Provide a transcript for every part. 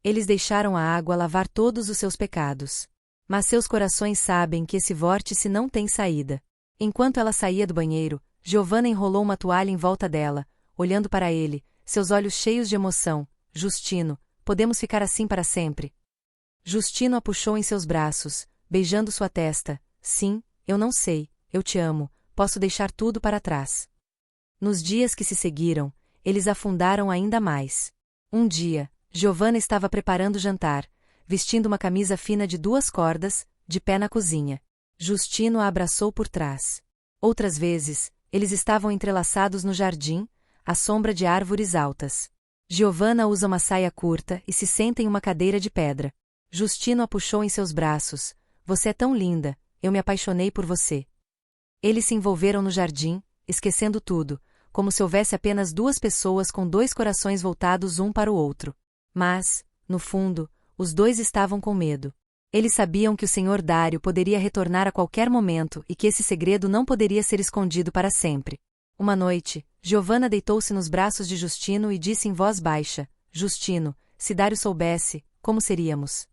Eles deixaram a água lavar todos os seus pecados. Mas seus corações sabem que esse vórtice não tem saída. Enquanto ela saía do banheiro, Giovanna enrolou uma toalha em volta dela, olhando para ele, seus olhos cheios de emoção. Justino, podemos ficar assim para sempre? Justino a puxou em seus braços, beijando sua testa. Sim, eu não sei, eu te amo, posso deixar tudo para trás. Nos dias que se seguiram, eles afundaram ainda mais. Um dia, Giovanna estava preparando o jantar, vestindo uma camisa fina de 2 cordas, de pé na cozinha. Justino a abraçou por trás. Outras vezes, eles estavam entrelaçados no jardim, à sombra de árvores altas. Giovanna usa uma saia curta e se senta em uma cadeira de pedra. Justino a puxou em seus braços. Você é tão linda, eu me apaixonei por você. Eles se envolveram no jardim, esquecendo tudo, como se houvesse apenas 2 pessoas com 2 corações voltados um para o outro. Mas, no fundo, os 2 estavam com medo. Eles sabiam que o Senhor Dário poderia retornar a qualquer momento e que esse segredo não poderia ser escondido para sempre. Uma noite, Giovanna deitou-se nos braços de Justino e disse em voz baixa: Justino, se Dário soubesse, como seríamos?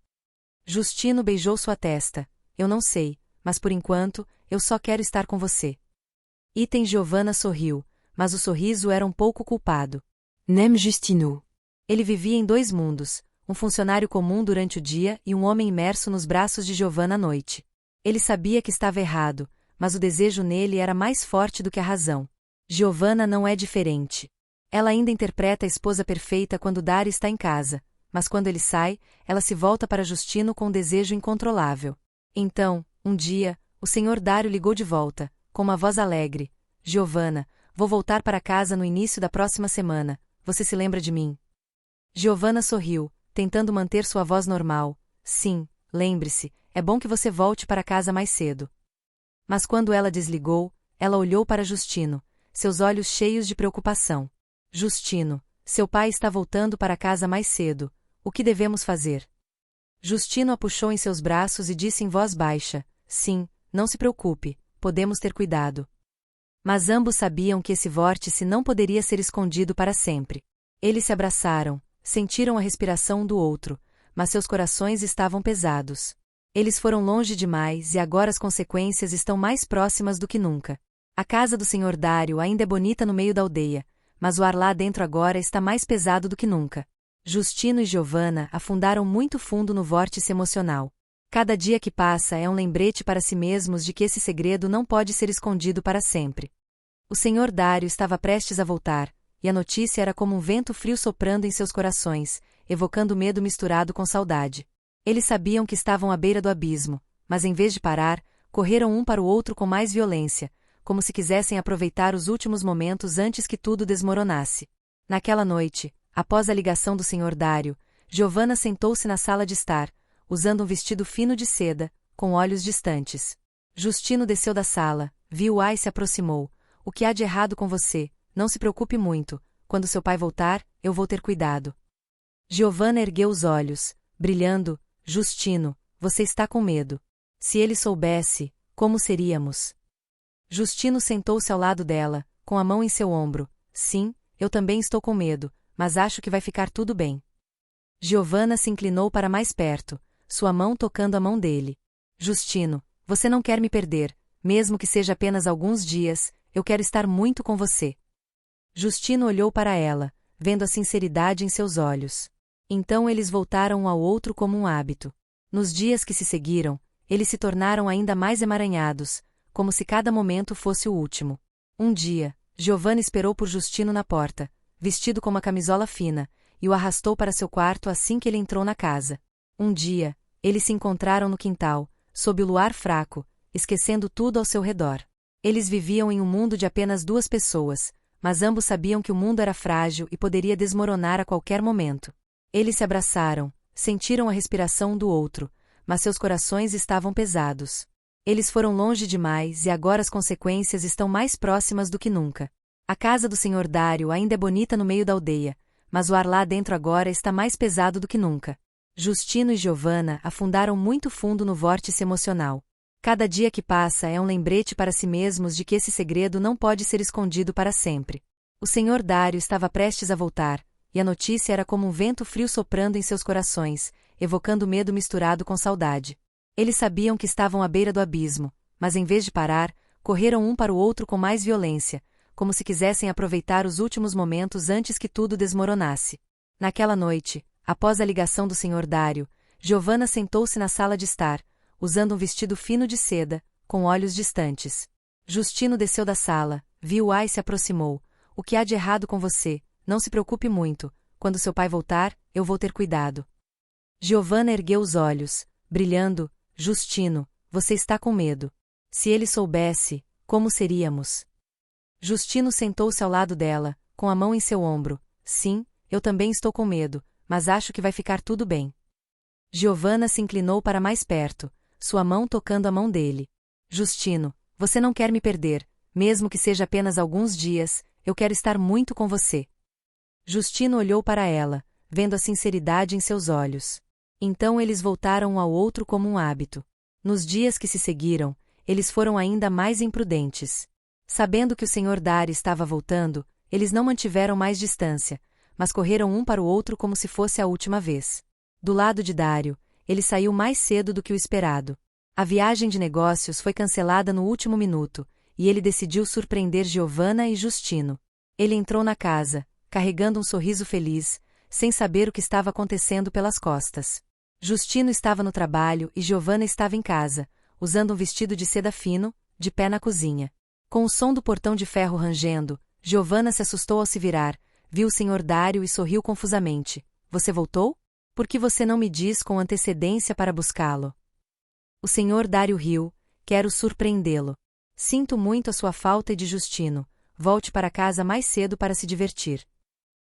Justino beijou sua testa. Eu não sei, mas por enquanto, eu só quero estar com você. Item Giovanna sorriu, mas o sorriso era um pouco culpado. Nem Justino. Ele vivia em 2 mundos, um funcionário comum durante o dia e um homem imerso nos braços de Giovanna à noite. Ele sabia que estava errado, mas o desejo nele era mais forte do que a razão. Giovanna não é diferente. Ela ainda interpreta a esposa perfeita quando Dário está em casa, mas quando ele sai, ela se volta para Justino com um desejo incontrolável. Então, um dia, o Senhor Dário ligou de volta, com uma voz alegre. Giovanna, vou voltar para casa no início da próxima semana, você se lembra de mim? Giovanna sorriu, tentando manter sua voz normal. Sim, lembre-se, é bom que você volte para casa mais cedo. Mas quando ela desligou, ela olhou para Justino, seus olhos cheios de preocupação. Justino, seu pai está voltando para casa mais cedo, o que devemos fazer? Justino a puxou em seus braços e disse em voz baixa: Sim, não se preocupe, podemos ter cuidado. Mas ambos sabiam que esse vórtice não poderia ser escondido para sempre. Eles se abraçaram, sentiram a respiração um do outro, mas seus corações estavam pesados. Eles foram longe demais e agora as consequências estão mais próximas do que nunca. A casa do Senhor Dário ainda é bonita no meio da aldeia, mas o ar lá dentro agora está mais pesado do que nunca. Justino e Giovanna afundaram muito fundo no vórtice emocional. Cada dia que passa é um lembrete para si mesmos de que esse segredo não pode ser escondido para sempre. O Senhor Dário estava prestes a voltar, e a notícia era como um vento frio soprando em seus corações, evocando medo misturado com saudade. Eles sabiam que estavam à beira do abismo, mas em vez de parar, correram um para o outro com mais violência, como se quisessem aproveitar os últimos momentos antes que tudo desmoronasse. Naquela noite, após a ligação do Senhor Dário, Giovanna sentou-se na sala de estar, usando um vestido fino de seda, com olhos distantes. Justino desceu da sala, viu-a e se aproximou. O que há de errado com você? Não se preocupe muito, quando seu pai voltar, eu vou ter cuidado. Giovanna ergueu os olhos, brilhando. Justino, você está com medo. Se ele soubesse, como seríamos? Justino sentou-se ao lado dela, com a mão em seu ombro. Sim, eu também estou com medo, mas acho que vai ficar tudo bem. Giovanna se inclinou para mais perto, sua mão tocando a mão dele. Justino, você não quer me perder, mesmo que seja apenas alguns dias, eu quero estar muito com você. Justino olhou para ela, vendo a sinceridade em seus olhos. Então eles voltaram um ao outro como um hábito. Nos dias que se seguiram, eles se tornaram ainda mais emaranhados, como se cada momento fosse o último. Um dia, Giovanna esperou por Justino na porta, vestido com uma camisola fina, e o arrastou para seu quarto assim que ele entrou na casa. Um dia, eles se encontraram no quintal, sob o luar fraco, esquecendo tudo ao seu redor. Eles viviam em um mundo de apenas 2 pessoas, mas ambos sabiam que o mundo era frágil e poderia desmoronar a qualquer momento. Eles se abraçaram, sentiram a respiração um do outro, mas seus corações estavam pesados. Eles foram longe demais e agora as consequências estão mais próximas do que nunca. A casa do Senhor Dário ainda é bonita no meio da aldeia, mas o ar lá dentro agora está mais pesado do que nunca. Justino e Giovanna afundaram muito fundo no vórtice emocional. Cada dia que passa é um lembrete para si mesmos de que esse segredo não pode ser escondido para sempre. O Senhor Dário estava prestes a voltar, e a notícia era como um vento frio soprando em seus corações, evocando medo misturado com saudade. Eles sabiam que estavam à beira do abismo, mas em vez de parar, correram um para o outro com mais violência, como se quisessem aproveitar os últimos momentos antes que tudo desmoronasse. Naquela noite, após a ligação do Sr. Dário, Giovanna sentou-se na sala de estar, usando um vestido fino de seda, com olhos distantes. Justino desceu da sala, viu-a e se aproximou. O que há de errado com você? Não se preocupe muito, quando seu pai voltar, eu vou ter cuidado. Giovanna ergueu os olhos, brilhando. Justino, você está com medo. Se ele soubesse, como seríamos? Justino sentou-se ao lado dela, com a mão em seu ombro. Sim, eu também estou com medo, mas acho que vai ficar tudo bem. Giovanna se inclinou para mais perto, sua mão tocando a mão dele. Justino, você não quer me perder, mesmo que seja apenas alguns dias, eu quero estar muito com você. Justino olhou para ela, vendo a sinceridade em seus olhos. Então eles voltaram um ao outro como um hábito. Nos dias que se seguiram, eles foram ainda mais imprudentes. Sabendo que o Sr. Dário estava voltando, eles não mantiveram mais distância, mas correram um para o outro como se fosse a última vez. Do lado de Dário, ele saiu mais cedo do que o esperado. A viagem de negócios foi cancelada no último minuto, e ele decidiu surpreender Giovanna e Justino. Ele entrou na casa, carregando um sorriso feliz, sem saber o que estava acontecendo pelas costas. Justino estava no trabalho e Giovanna estava em casa, usando um vestido de seda fino, de pé na cozinha. Com o som do portão de ferro rangendo, Giovanna se assustou ao se virar, viu o Sr. Dário e sorriu confusamente. Você voltou? Por que você não me diz com antecedência para buscá-lo? O Sr. Dário riu. Quero surpreendê-lo. Sinto muito a sua falta e de Justino. Volte para casa mais cedo para se divertir.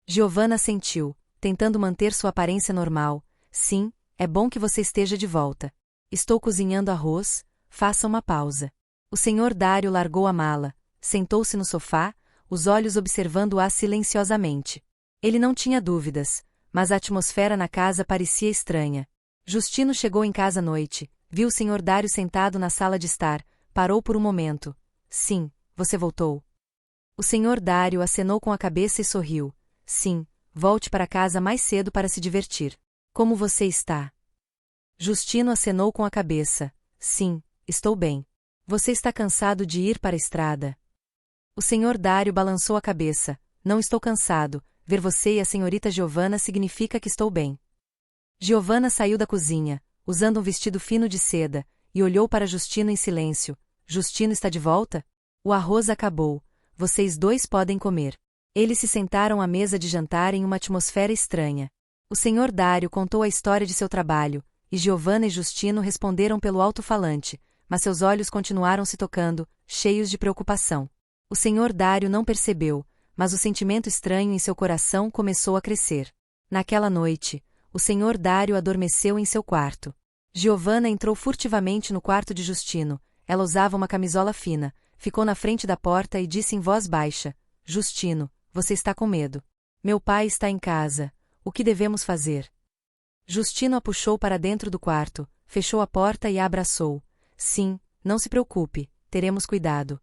Giovanna assentiu, tentando manter sua aparência normal. Sim, é bom que você esteja de volta. Estou cozinhando arroz, faça uma pausa. O Sr. Dário largou a mala, sentou-se no sofá, os olhos observando-a silenciosamente. Ele não tinha dúvidas, mas a atmosfera na casa parecia estranha. Justino chegou em casa à noite, viu o Sr. Dário sentado na sala de estar, parou por um momento. Sim, você voltou. O Sr. Dário acenou com a cabeça e sorriu. Sim, volte para casa mais cedo para se divertir. Como você está? Justino acenou com a cabeça. Sim, estou bem. Você está cansado de ir para a estrada? O Sr. Dário balançou a cabeça. Não estou cansado. Ver você e a senhorita Giovanna significa que estou bem. Giovanna saiu da cozinha, usando um vestido fino de seda, e olhou para Justino em silêncio. Justino está de volta? O arroz acabou. Vocês dois podem comer. Eles se sentaram à mesa de jantar em uma atmosfera estranha. O Sr. Dário contou a história de seu trabalho, e Giovanna e Justino responderam pelo alto-falante, mas seus olhos continuaram se tocando, cheios de preocupação. O Sr. Dário não percebeu, mas o sentimento estranho em seu coração começou a crescer. Naquela noite, o Sr. Dário adormeceu em seu quarto. Giovanna entrou furtivamente no quarto de Justino. Ela usava uma camisola fina, ficou na frente da porta e disse em voz baixa: Justino, você está com medo. Meu pai está em casa. O que devemos fazer? Justino a puxou para dentro do quarto, fechou a porta e a abraçou. Sim, não se preocupe, teremos cuidado.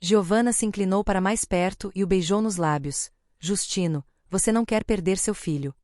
Giovanna se inclinou para mais perto e o beijou nos lábios. Justino, você não quer perder seu filho.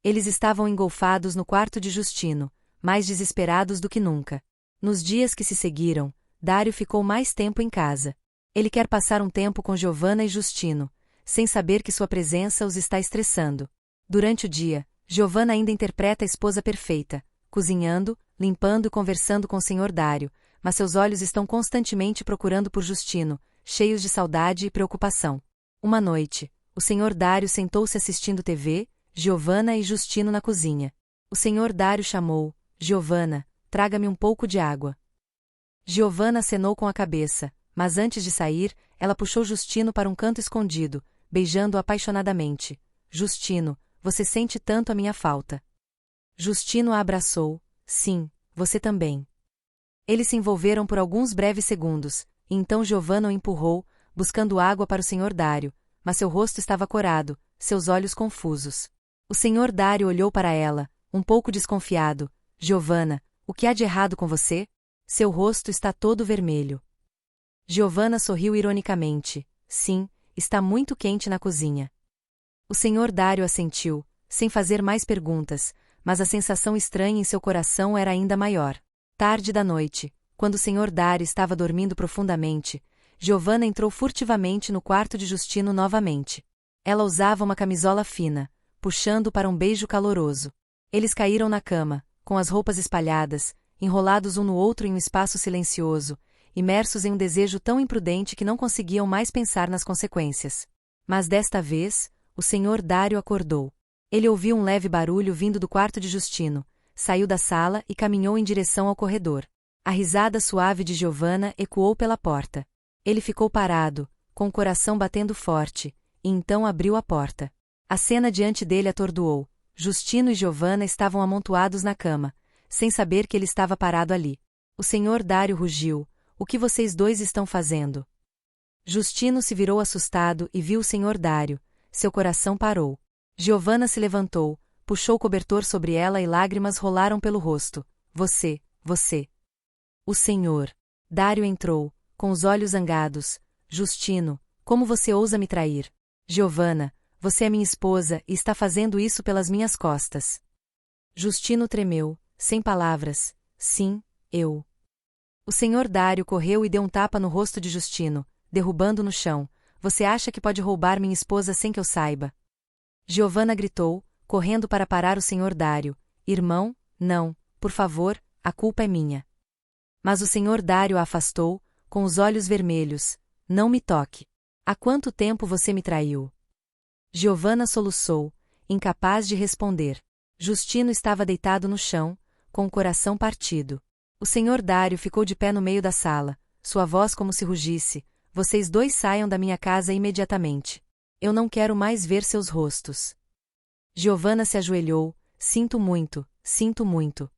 Eles estavam engolfados no quarto de Justino, mais desesperados do que nunca. Nos dias que se seguiram, Dário ficou mais tempo em casa. Ele quer passar um tempo com Giovanna e Justino, sem saber que sua presença os está estressando. Durante o dia, Giovanna ainda interpreta a esposa perfeita, cozinhando, limpando e conversando com o Sr. Dário, mas seus olhos estão constantemente procurando por Justino, cheios de saudade e preocupação. Uma noite, o Sr. Dário sentou-se assistindo TV, Giovanna e Justino na cozinha. O Sr. Dário chamou: Giovanna, traga-me um pouco de água. Giovanna acenou com a cabeça, mas antes de sair, ela puxou Justino para um canto escondido, beijando-o apaixonadamente. Justino, você sente tanto a minha falta. Justino a abraçou. Sim, você também. Eles se envolveram por alguns breves segundos, e então Giovanna o empurrou, buscando água para o Sr. Dário, mas seu rosto estava corado, seus olhos confusos. O Sr. Dário olhou para ela, um pouco desconfiado. Giovanna, o que há de errado com você? Seu rosto está todo vermelho. Giovanna sorriu ironicamente. Sim, está muito quente na cozinha. O senhor Dário assentiu, sem fazer mais perguntas, mas a sensação estranha em seu coração era ainda maior. Tarde da noite, quando o senhor Dário estava dormindo profundamente, Giovanna entrou furtivamente no quarto de Justino novamente. Ela usava uma camisola fina, puxando para um beijo caloroso. Eles caíram na cama, com as roupas espalhadas, enrolados um no outro em um espaço silencioso, imersos em um desejo tão imprudente que não conseguiam mais pensar nas consequências. Mas desta vez, o senhor Dário acordou. Ele ouviu um leve barulho vindo do quarto de Justino, saiu da sala e caminhou em direção ao corredor. A risada suave de Giovanna ecoou pela porta. Ele ficou parado, com o coração batendo forte, e então abriu a porta. A cena diante dele atordoou. Justino e Giovanna estavam amontoados na cama, sem saber que ele estava parado ali. O senhor Dário rugiu: "O que vocês dois estão fazendo?" Justino se virou assustado e viu o senhor Dário. Seu coração parou. Giovanna se levantou, puxou o cobertor sobre ela e lágrimas rolaram pelo rosto. Você. O senhor Dário entrou, com os olhos zangados. Justino, como você ousa me trair? Giovanna, você é minha esposa e está fazendo isso pelas minhas costas. Justino tremeu, sem palavras. Sim, eu. O senhor Dário correu e deu um tapa no rosto de Justino, derrubando no chão. Você acha que pode roubar minha esposa sem que eu saiba? Giovanna gritou, correndo para parar o senhor Dário. Irmão, não, por favor, a culpa é minha. Mas o senhor Dário a afastou, com os olhos vermelhos. Não me toque. Há quanto tempo você me traiu? Giovanna soluçou, incapaz de responder. Justino estava deitado no chão, com o coração partido. O senhor Dário ficou de pé no meio da sala, sua voz como se rugisse. Vocês dois saiam da minha casa imediatamente. Eu não quero mais ver seus rostos. Giovanna se ajoelhou. Sinto muito, sinto muito.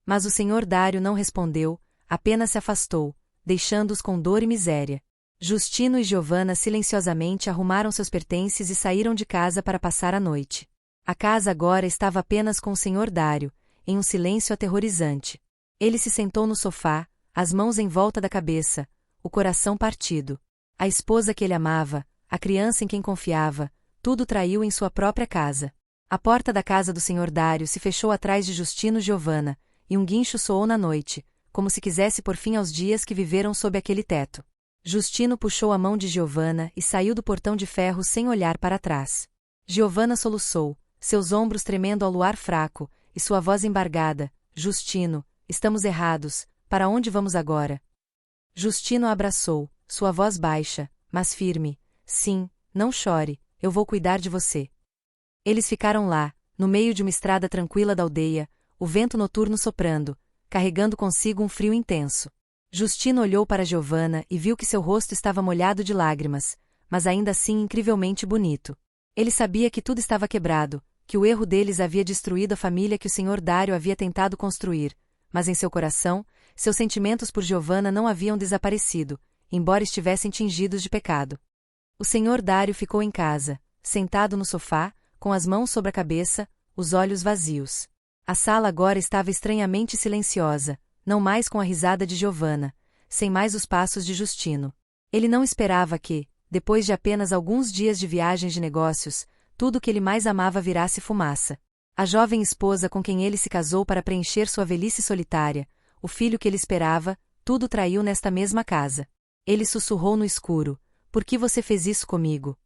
Mas o senhor Dário não respondeu, apenas se afastou, deixando-os com dor e miséria. Justino e Giovanna silenciosamente arrumaram seus pertences e saíram de casa para passar a noite. A casa agora estava apenas com o senhor Dário, em um silêncio aterrorizante. Ele se sentou no sofá, as mãos em volta da cabeça, o coração partido. A esposa que ele amava, a criança em quem confiava, tudo traiu em sua própria casa. A porta da casa do senhor Dário se fechou atrás de Justino e Giovanna, e um guincho soou na noite, como se quisesse pôr fim aos dias que viveram sob aquele teto. Justino puxou a mão de Giovanna e saiu do portão de ferro sem olhar para trás. Giovanna soluçou, seus ombros tremendo ao luar fraco, e sua voz embargada. Justino, estamos errados, para onde vamos agora? Justino a abraçou, sua voz baixa, mas firme. Sim, não chore, eu vou cuidar de você. Eles ficaram lá, no meio de uma estrada tranquila da aldeia, o vento noturno soprando, carregando consigo um frio intenso. Justino olhou para Giovanna e viu que seu rosto estava molhado de lágrimas, mas ainda assim incrivelmente bonito. Ele sabia que tudo estava quebrado, que o erro deles havia destruído a família que o senhor Dário havia tentado construir, mas em seu coração, seus sentimentos por Giovanna não haviam desaparecido, embora estivessem tingidos de pecado. O senhor Dário ficou em casa, sentado no sofá, com as mãos sobre a cabeça, os olhos vazios. A sala agora estava estranhamente silenciosa, não mais com a risada de Giovanna, sem mais os passos de Justino. Ele não esperava que, depois de apenas alguns dias de viagens de negócios, tudo o que ele mais amava virasse fumaça. A jovem esposa com quem ele se casou para preencher sua velhice solitária, o filho que ele esperava, tudo traiu nesta mesma casa. Ele sussurrou no escuro: "Por que você fez isso comigo?"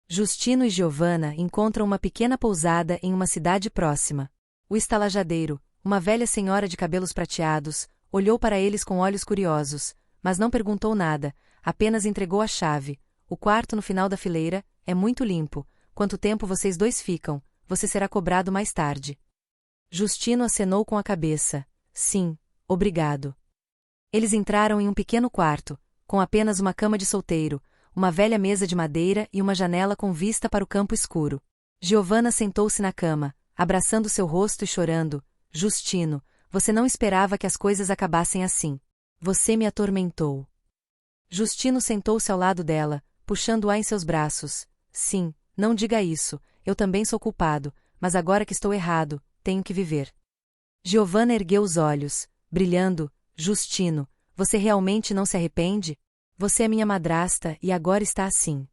Justino e Giovanna encontram uma pequena pousada em uma cidade próxima. O estalajadeiro, uma velha senhora de cabelos prateados, olhou para eles com olhos curiosos, mas não perguntou nada, apenas entregou a chave. O quarto no final da fileira é muito limpo. Quanto tempo vocês dois ficam? Você será cobrado mais tarde. Justino acenou com a cabeça. Sim, obrigado. Eles entraram em um pequeno quarto, com apenas uma cama de solteiro, uma velha mesa de madeira e uma janela com vista para o campo escuro. Giovanna sentou-se na cama, abraçando seu rosto e chorando. Justino, você não esperava que as coisas acabassem assim. Você me atormentou. Justino sentou-se ao lado dela, puxando-a em seus braços. Sim, não diga isso, eu também sou culpado, mas agora que estou errado, tenho que viver. Giovanna ergueu os olhos, brilhando. Justino, você realmente não se arrepende? Você é minha madrasta e agora está assim.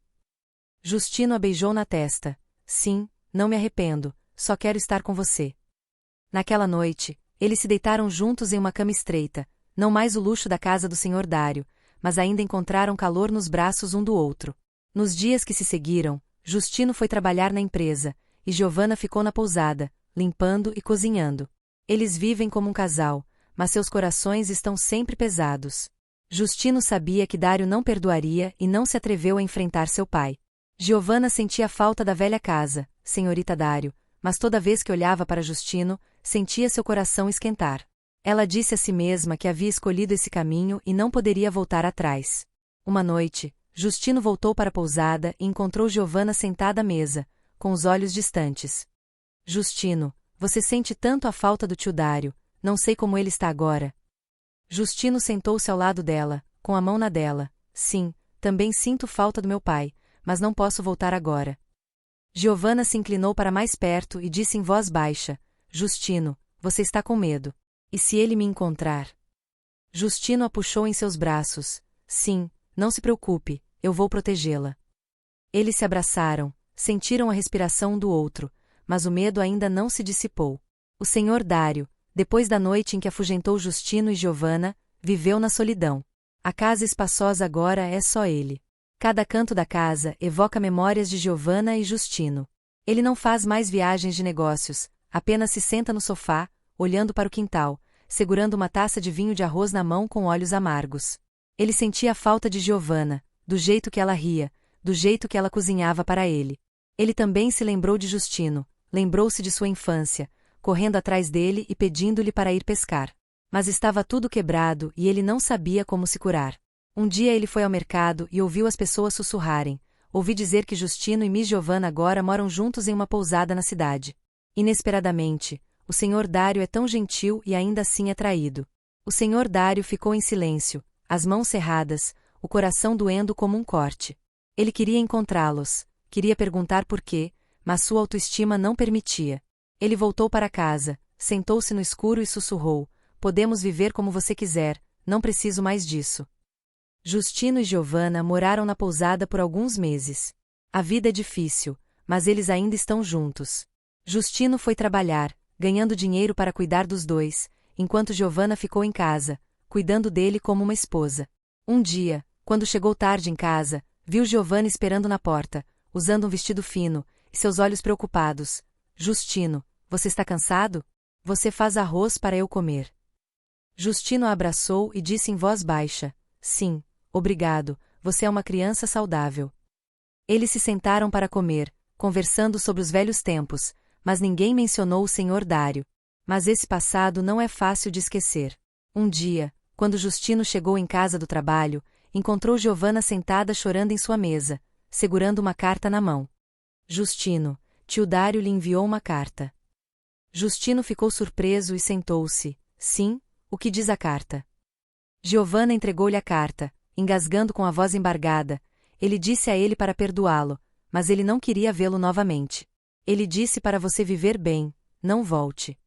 Justino a beijou na testa. sim, não me arrependo, só quero estar com você. Naquela noite, eles se deitaram juntos em uma cama estreita, não mais o luxo da casa do Sr. Dário, mas ainda encontraram calor nos braços um do outro. Nos dias que se seguiram, Justino foi trabalhar na empresa, e Giovanna ficou na pousada, limpando e cozinhando. Eles vivem como um casal, mas seus corações estão sempre pesados. Justino sabia que Dário não perdoaria e não se atreveu a enfrentar seu pai. Giovanna sentia falta da velha casa, senhorita Dário, mas toda vez que olhava para Justino, sentia seu coração esquentar. Ela disse a si mesma que havia escolhido esse caminho e não poderia voltar atrás. Uma noite, Justino voltou para a pousada e encontrou Giovanna sentada à mesa, com os olhos distantes. Justino, você sente tanto a falta do tio Dário, não sei como ele está agora. Justino sentou-se ao lado dela, com a mão na dela. Sim, também sinto falta do meu pai, mas não posso voltar agora. Giovanna se inclinou para mais perto e disse em voz baixa: Justino, você está com medo. E se ele me encontrar? Justino a puxou em seus braços. Sim, não se preocupe, eu vou protegê-la. Eles se abraçaram, sentiram a respiração um do outro, mas o medo ainda não se dissipou. O Sr. Dário, depois da noite em que afugentou Justino e Giovanna, viveu na solidão. A casa espaçosa agora é só ele. Cada canto da casa evoca memórias de Giovanna e Justino. Ele não faz mais viagens de negócios, apenas se senta no sofá, olhando para o quintal, segurando uma taça de vinho de arroz na mão com olhos amargos. Ele sentia a falta de Giovanna, do jeito que ela ria, do jeito que ela cozinhava para ele. Ele também se lembrou de Justino, lembrou-se de sua infância, correndo atrás dele e pedindo-lhe para ir pescar. Mas estava tudo quebrado e ele não sabia como se curar. Um dia ele foi ao mercado e ouviu as pessoas sussurrarem. Ouvi dizer que Justino e Miss Giovanna agora moram juntos em uma pousada na cidade. Inesperadamente, o Sr. Dário é tão gentil e ainda assim é traído. O Sr. Dário ficou em silêncio, as mãos cerradas, o coração doendo como um corte. Ele queria encontrá-los, queria perguntar por quê, mas sua autoestima não permitia. Ele voltou para casa, sentou-se no escuro e sussurrou: podemos viver como você quiser, não preciso mais disso. Justino e Giovanna moraram na pousada por alguns meses. A vida é difícil, mas eles ainda estão juntos. Justino foi trabalhar, ganhando dinheiro para cuidar dos dois, enquanto Giovanna ficou em casa, cuidando dele como uma esposa. Um dia, quando chegou tarde em casa, viu Giovanna esperando na porta, usando um vestido fino, e seus olhos preocupados. Justino, você está cansado? Você faz arroz para eu comer. Justino a abraçou e disse em voz baixa: sim, obrigado, você é uma criança saudável. Eles se sentaram para comer, conversando sobre os velhos tempos, mas ninguém mencionou o Sr. Dário. Mas esse passado não é fácil de esquecer. Um dia, quando Justino chegou em casa do trabalho, encontrou Giovanna sentada chorando em sua mesa, segurando uma carta na mão. Justino, tio Dário lhe enviou uma carta. Justino ficou surpreso e sentou-se. Sim, o que diz a carta? Giovanna entregou-lhe a carta, engasgando com a voz embargada. Ele disse a ele para perdoá-lo, mas ele não queria vê-lo novamente. Ele disse para você viver bem, não volte.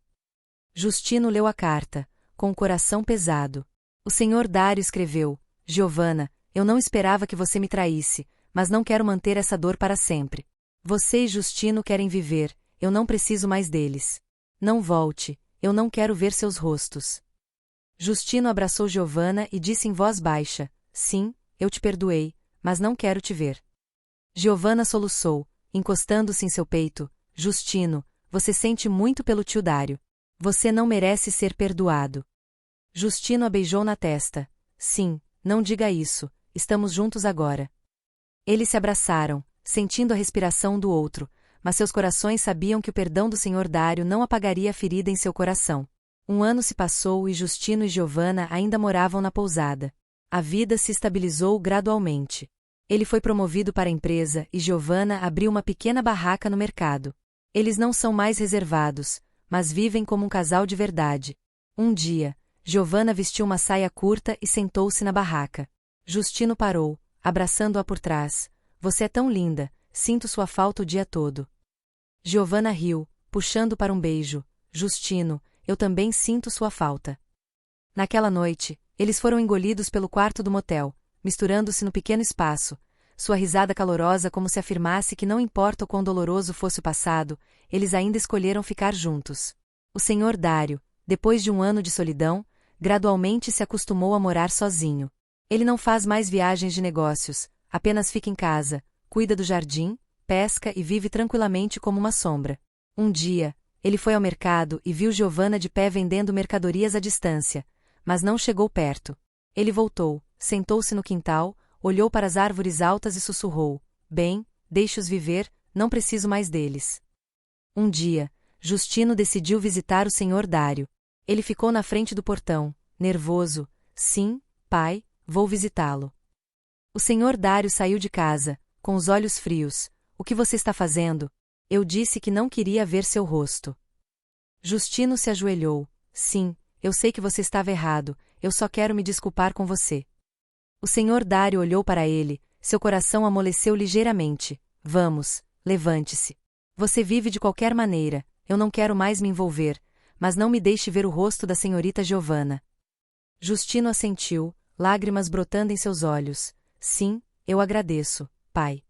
Justino leu a carta, com o coração pesado. O Sr. Dário escreveu: Giovanna, eu não esperava que você me traísse, mas não quero manter essa dor para sempre. Você e Justino querem viver, eu não preciso mais deles. Não volte, eu não quero ver seus rostos. Justino abraçou Giovanna e disse em voz baixa: sim, eu te perdoei, mas não quero te ver. Giovanna soluçou, encostando-se em seu peito. Justino, você sente muito pelo tio Dário. Você não merece ser perdoado. Justino a beijou na testa. Sim, não diga isso, estamos juntos agora. Eles se abraçaram, sentindo a respiração um do outro, mas seus corações sabiam que o perdão do Sr. Dário não apagaria a ferida em seu coração. Um ano se passou e Justino e Giovanna ainda moravam na pousada. A vida se estabilizou gradualmente. Ele foi promovido para a empresa e Giovanna abriu uma pequena barraca no mercado. Eles não são mais reservados, mas vivem como um casal de verdade. Um dia, Giovanna vestiu uma saia curta e sentou-se na barraca. Justino parou, abraçando-a por trás. Você é tão linda, sinto sua falta o dia todo. Giovanna riu, puxando para um beijo. Justino, eu também sinto sua falta. Naquela noite, eles foram engolidos pelo quarto do motel, misturando-se no pequeno espaço, sua risada calorosa como se afirmasse que não importa o quão doloroso fosse o passado, eles ainda escolheram ficar juntos. O Sr. Dário, depois de um ano de solidão, gradualmente se acostumou a morar sozinho. Ele não faz mais viagens de negócios, apenas fica em casa, cuida do jardim, pesca e vive tranquilamente como uma sombra. Um dia, ele foi ao mercado e viu Giovanna de pé vendendo mercadorias à distância, mas não chegou perto. Ele voltou, sentou-se no quintal, olhou para as árvores altas e sussurrou: "Bem, deixe-os viver, não preciso mais deles." Um dia, Justino decidiu visitar o Sr. Dário. Ele ficou na frente do portão, nervoso. "Sim, pai, vou visitá-lo." O Sr. Dário saiu de casa, com os olhos frios. "O que você está fazendo?" "Eu disse que não queria ver seu rosto." Justino se ajoelhou. "Sim, eu sei que você estava errado, eu só quero me desculpar com você." O Sr. Dário olhou para ele, seu coração amoleceu ligeiramente. "Vamos, levante-se. Você vive de qualquer maneira, eu não quero mais me envolver, mas não me deixe ver o rosto da senhorita Giovanna." Justino assentiu, lágrimas brotando em seus olhos. "Sim, eu agradeço, pai."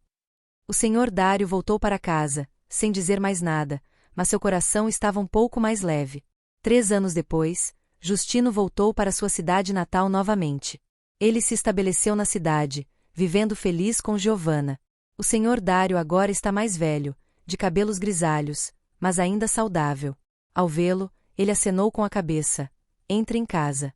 O Sr. Dário voltou para casa, sem dizer mais nada, mas seu coração estava um pouco mais leve. 3 anos depois, Justino voltou para sua cidade natal novamente. Ele se estabeleceu na cidade, vivendo feliz com Giovanna. O Sr. Dário agora está mais velho, de cabelos grisalhos, mas ainda saudável. Ao vê-lo, ele acenou com a cabeça. "Entre em casa."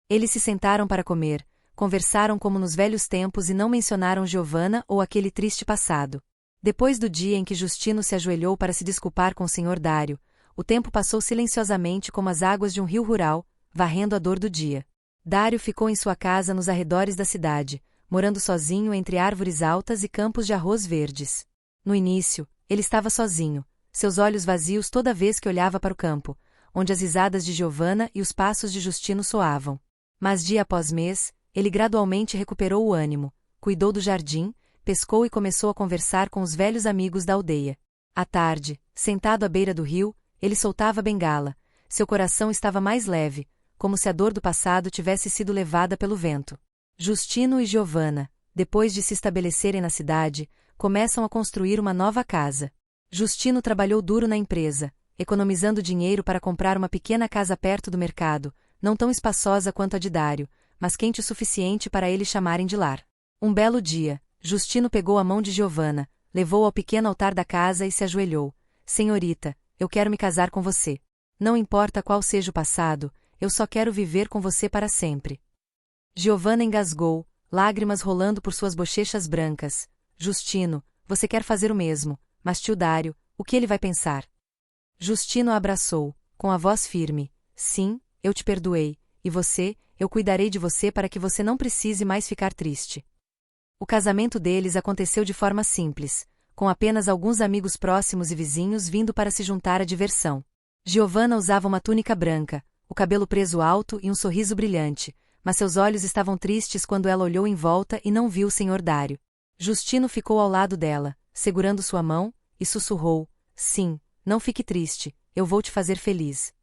Eles se sentaram para comer, conversaram como nos velhos tempos e não mencionaram Giovanna ou aquele triste passado. Depois do dia em que Justino se ajoelhou para se desculpar com o Sr. Dário, o tempo passou silenciosamente como as águas de um rio rural, varrendo a dor do dia. Dário ficou em sua casa nos arredores da cidade, morando sozinho entre árvores altas e campos de arroz verdes. No início, ele estava sozinho, seus olhos vazios toda vez que olhava para o campo, onde as risadas de Giovanna e os passos de Justino soavam. Mas dia após mês, ele gradualmente recuperou o ânimo, cuidou do jardim, pescou e começou a conversar com os velhos amigos da aldeia. À tarde, sentado à beira do rio, ele soltava a bengala. Seu coração estava mais leve, como se a dor do passado tivesse sido levada pelo vento. Justino e Giovanna, depois de se estabelecerem na cidade, começam a construir uma nova casa. Justino trabalhou duro na empresa, economizando dinheiro para comprar uma pequena casa perto do mercado, não tão espaçosa quanto a de Dário, mas quente o suficiente para eles chamarem de lar. Um belo dia, Justino pegou a mão de Giovanna, levou-a ao pequeno altar da casa e se ajoelhou. "Senhorita, eu quero me casar com você. Não importa qual seja o passado, eu só quero viver com você para sempre." Giovanna engasgou, lágrimas rolando por suas bochechas brancas. "Justino, você quer fazer o mesmo, mas tio Dário, o que ele vai pensar?" Justino a abraçou, com a voz firme. "Sim, eu te perdoei, e você, eu cuidarei de você para que você não precise mais ficar triste." O casamento deles aconteceu de forma simples, com apenas alguns amigos próximos e vizinhos vindo para se juntar à diversão. Giovanna usava uma túnica branca, o cabelo preso alto e um sorriso brilhante, mas seus olhos estavam tristes quando ela olhou em volta e não viu o Sr. Dário. Justino ficou ao lado dela, segurando sua mão, e sussurrou: "Sim, não fique triste, eu vou te fazer feliz."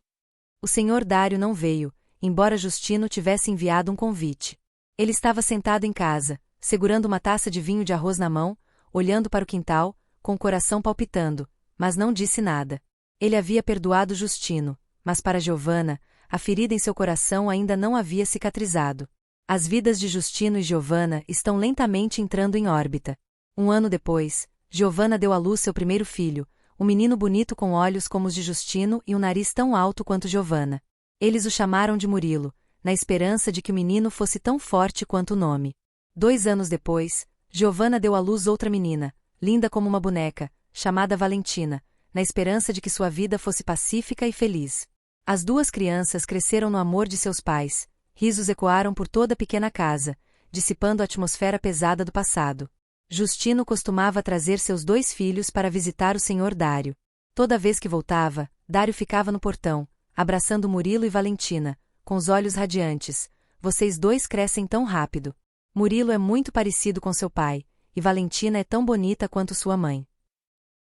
O Sr. Dário não veio, embora Justino tivesse enviado um convite. Ele estava sentado em casa, segurando uma taça de vinho de arroz na mão, olhando para o quintal, com o coração palpitando, mas não disse nada. Ele havia perdoado Justino, mas para Giovanna, a ferida em seu coração ainda não havia cicatrizado. As vidas de Justino e Giovanna estão lentamente entrando em órbita. 1 ano depois, Giovanna deu à luz seu primeiro filho, um menino bonito com olhos como os de Justino e um nariz tão alto quanto Giovanna. Eles o chamaram de Murilo, na esperança de que o menino fosse tão forte quanto o nome. 2 anos depois, Giovanna deu à luz outra menina, linda como uma boneca, chamada Valentina, na esperança de que sua vida fosse pacífica e feliz. As 2 crianças cresceram no amor de seus pais, risos ecoaram por toda a pequena casa, dissipando a atmosfera pesada do passado. Justino costumava trazer seus 2 filhos para visitar o Sr. Dário. Toda vez que voltava, Dário ficava no portão, abraçando Murilo e Valentina, com os olhos radiantes. "Vocês 2 crescem tão rápido. Murilo é muito parecido com seu pai, e Valentina é tão bonita quanto sua mãe."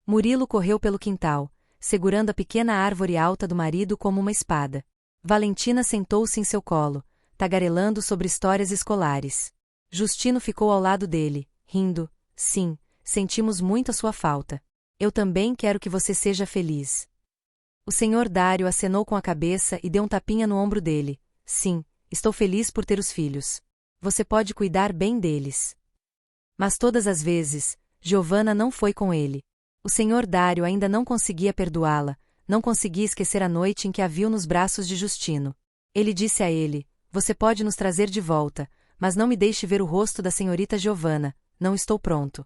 Murilo correu pelo quintal, segurando a pequena árvore alta do marido como uma espada. Valentina sentou-se em seu colo, tagarelando sobre histórias escolares. Justino ficou ao lado dele, rindo, sim, sentimos muito a sua falta. Eu também quero que você seja feliz. O senhor Dário acenou com a cabeça e deu um tapinha no ombro dele. Sim, estou feliz por ter os filhos. Você pode cuidar bem deles. Mas todas as vezes, Giovanna não foi com ele. O senhor Dário ainda não conseguia perdoá-la, não conseguia esquecer a noite em que a viu nos braços de Justino. Ele disse a ele: você pode nos trazer de volta, mas não me deixe ver o rosto da senhorita Giovanna, não estou pronto.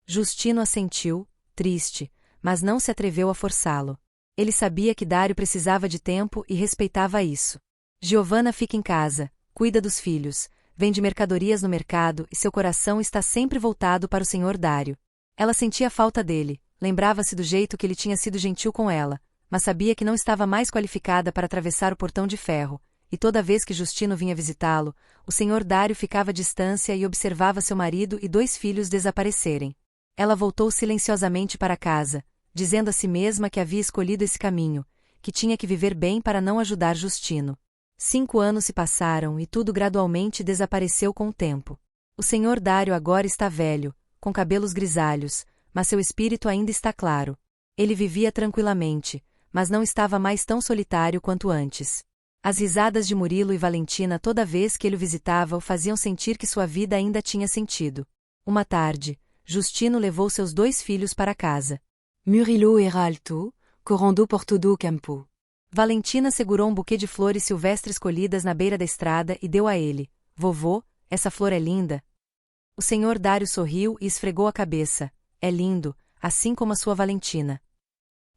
Justino assentiu, triste, mas não se atreveu a forçá-lo. Ele sabia que Dário precisava de tempo e respeitava isso. Giovanna fica em casa, cuida dos filhos, vende mercadorias no mercado e seu coração está sempre voltado para o senhor Dário. Ela sentia falta dele, lembrava-se do jeito que ele tinha sido gentil com ela, mas sabia que não estava mais qualificada para atravessar o portão de ferro, e toda vez que Justino vinha visitá-lo, o senhor Dário ficava à distância e observava seu marido e 2 filhos desaparecerem. Ela voltou silenciosamente para casa, dizendo a si mesma que havia escolhido esse caminho, que tinha que viver bem para não ajudar Justino. 5 anos se passaram e tudo gradualmente desapareceu com o tempo. O senhor Dário agora está velho, com cabelos grisalhos, mas seu espírito ainda está claro. Ele vivia tranquilamente, mas não estava mais tão solitário quanto antes. As risadas de Murilo e Valentina toda vez que ele o visitava o faziam sentir que sua vida ainda tinha sentido. Uma tarde, Justino levou seus 2 filhos para casa. Murilo era alto, correndo por todo o campo. Valentina segurou um buquê de flores silvestres colhidas na beira da estrada e deu a ele. Vovô, essa flor é linda. O senhor Dário sorriu e esfregou a cabeça. É lindo, assim como a sua Valentina.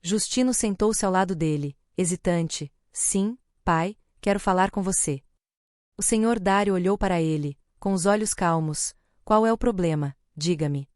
Justino sentou-se ao lado dele, hesitante. Sim, pai, quero falar com você. O senhor Dário olhou para ele, com os olhos calmos. Qual é o problema? Diga-me.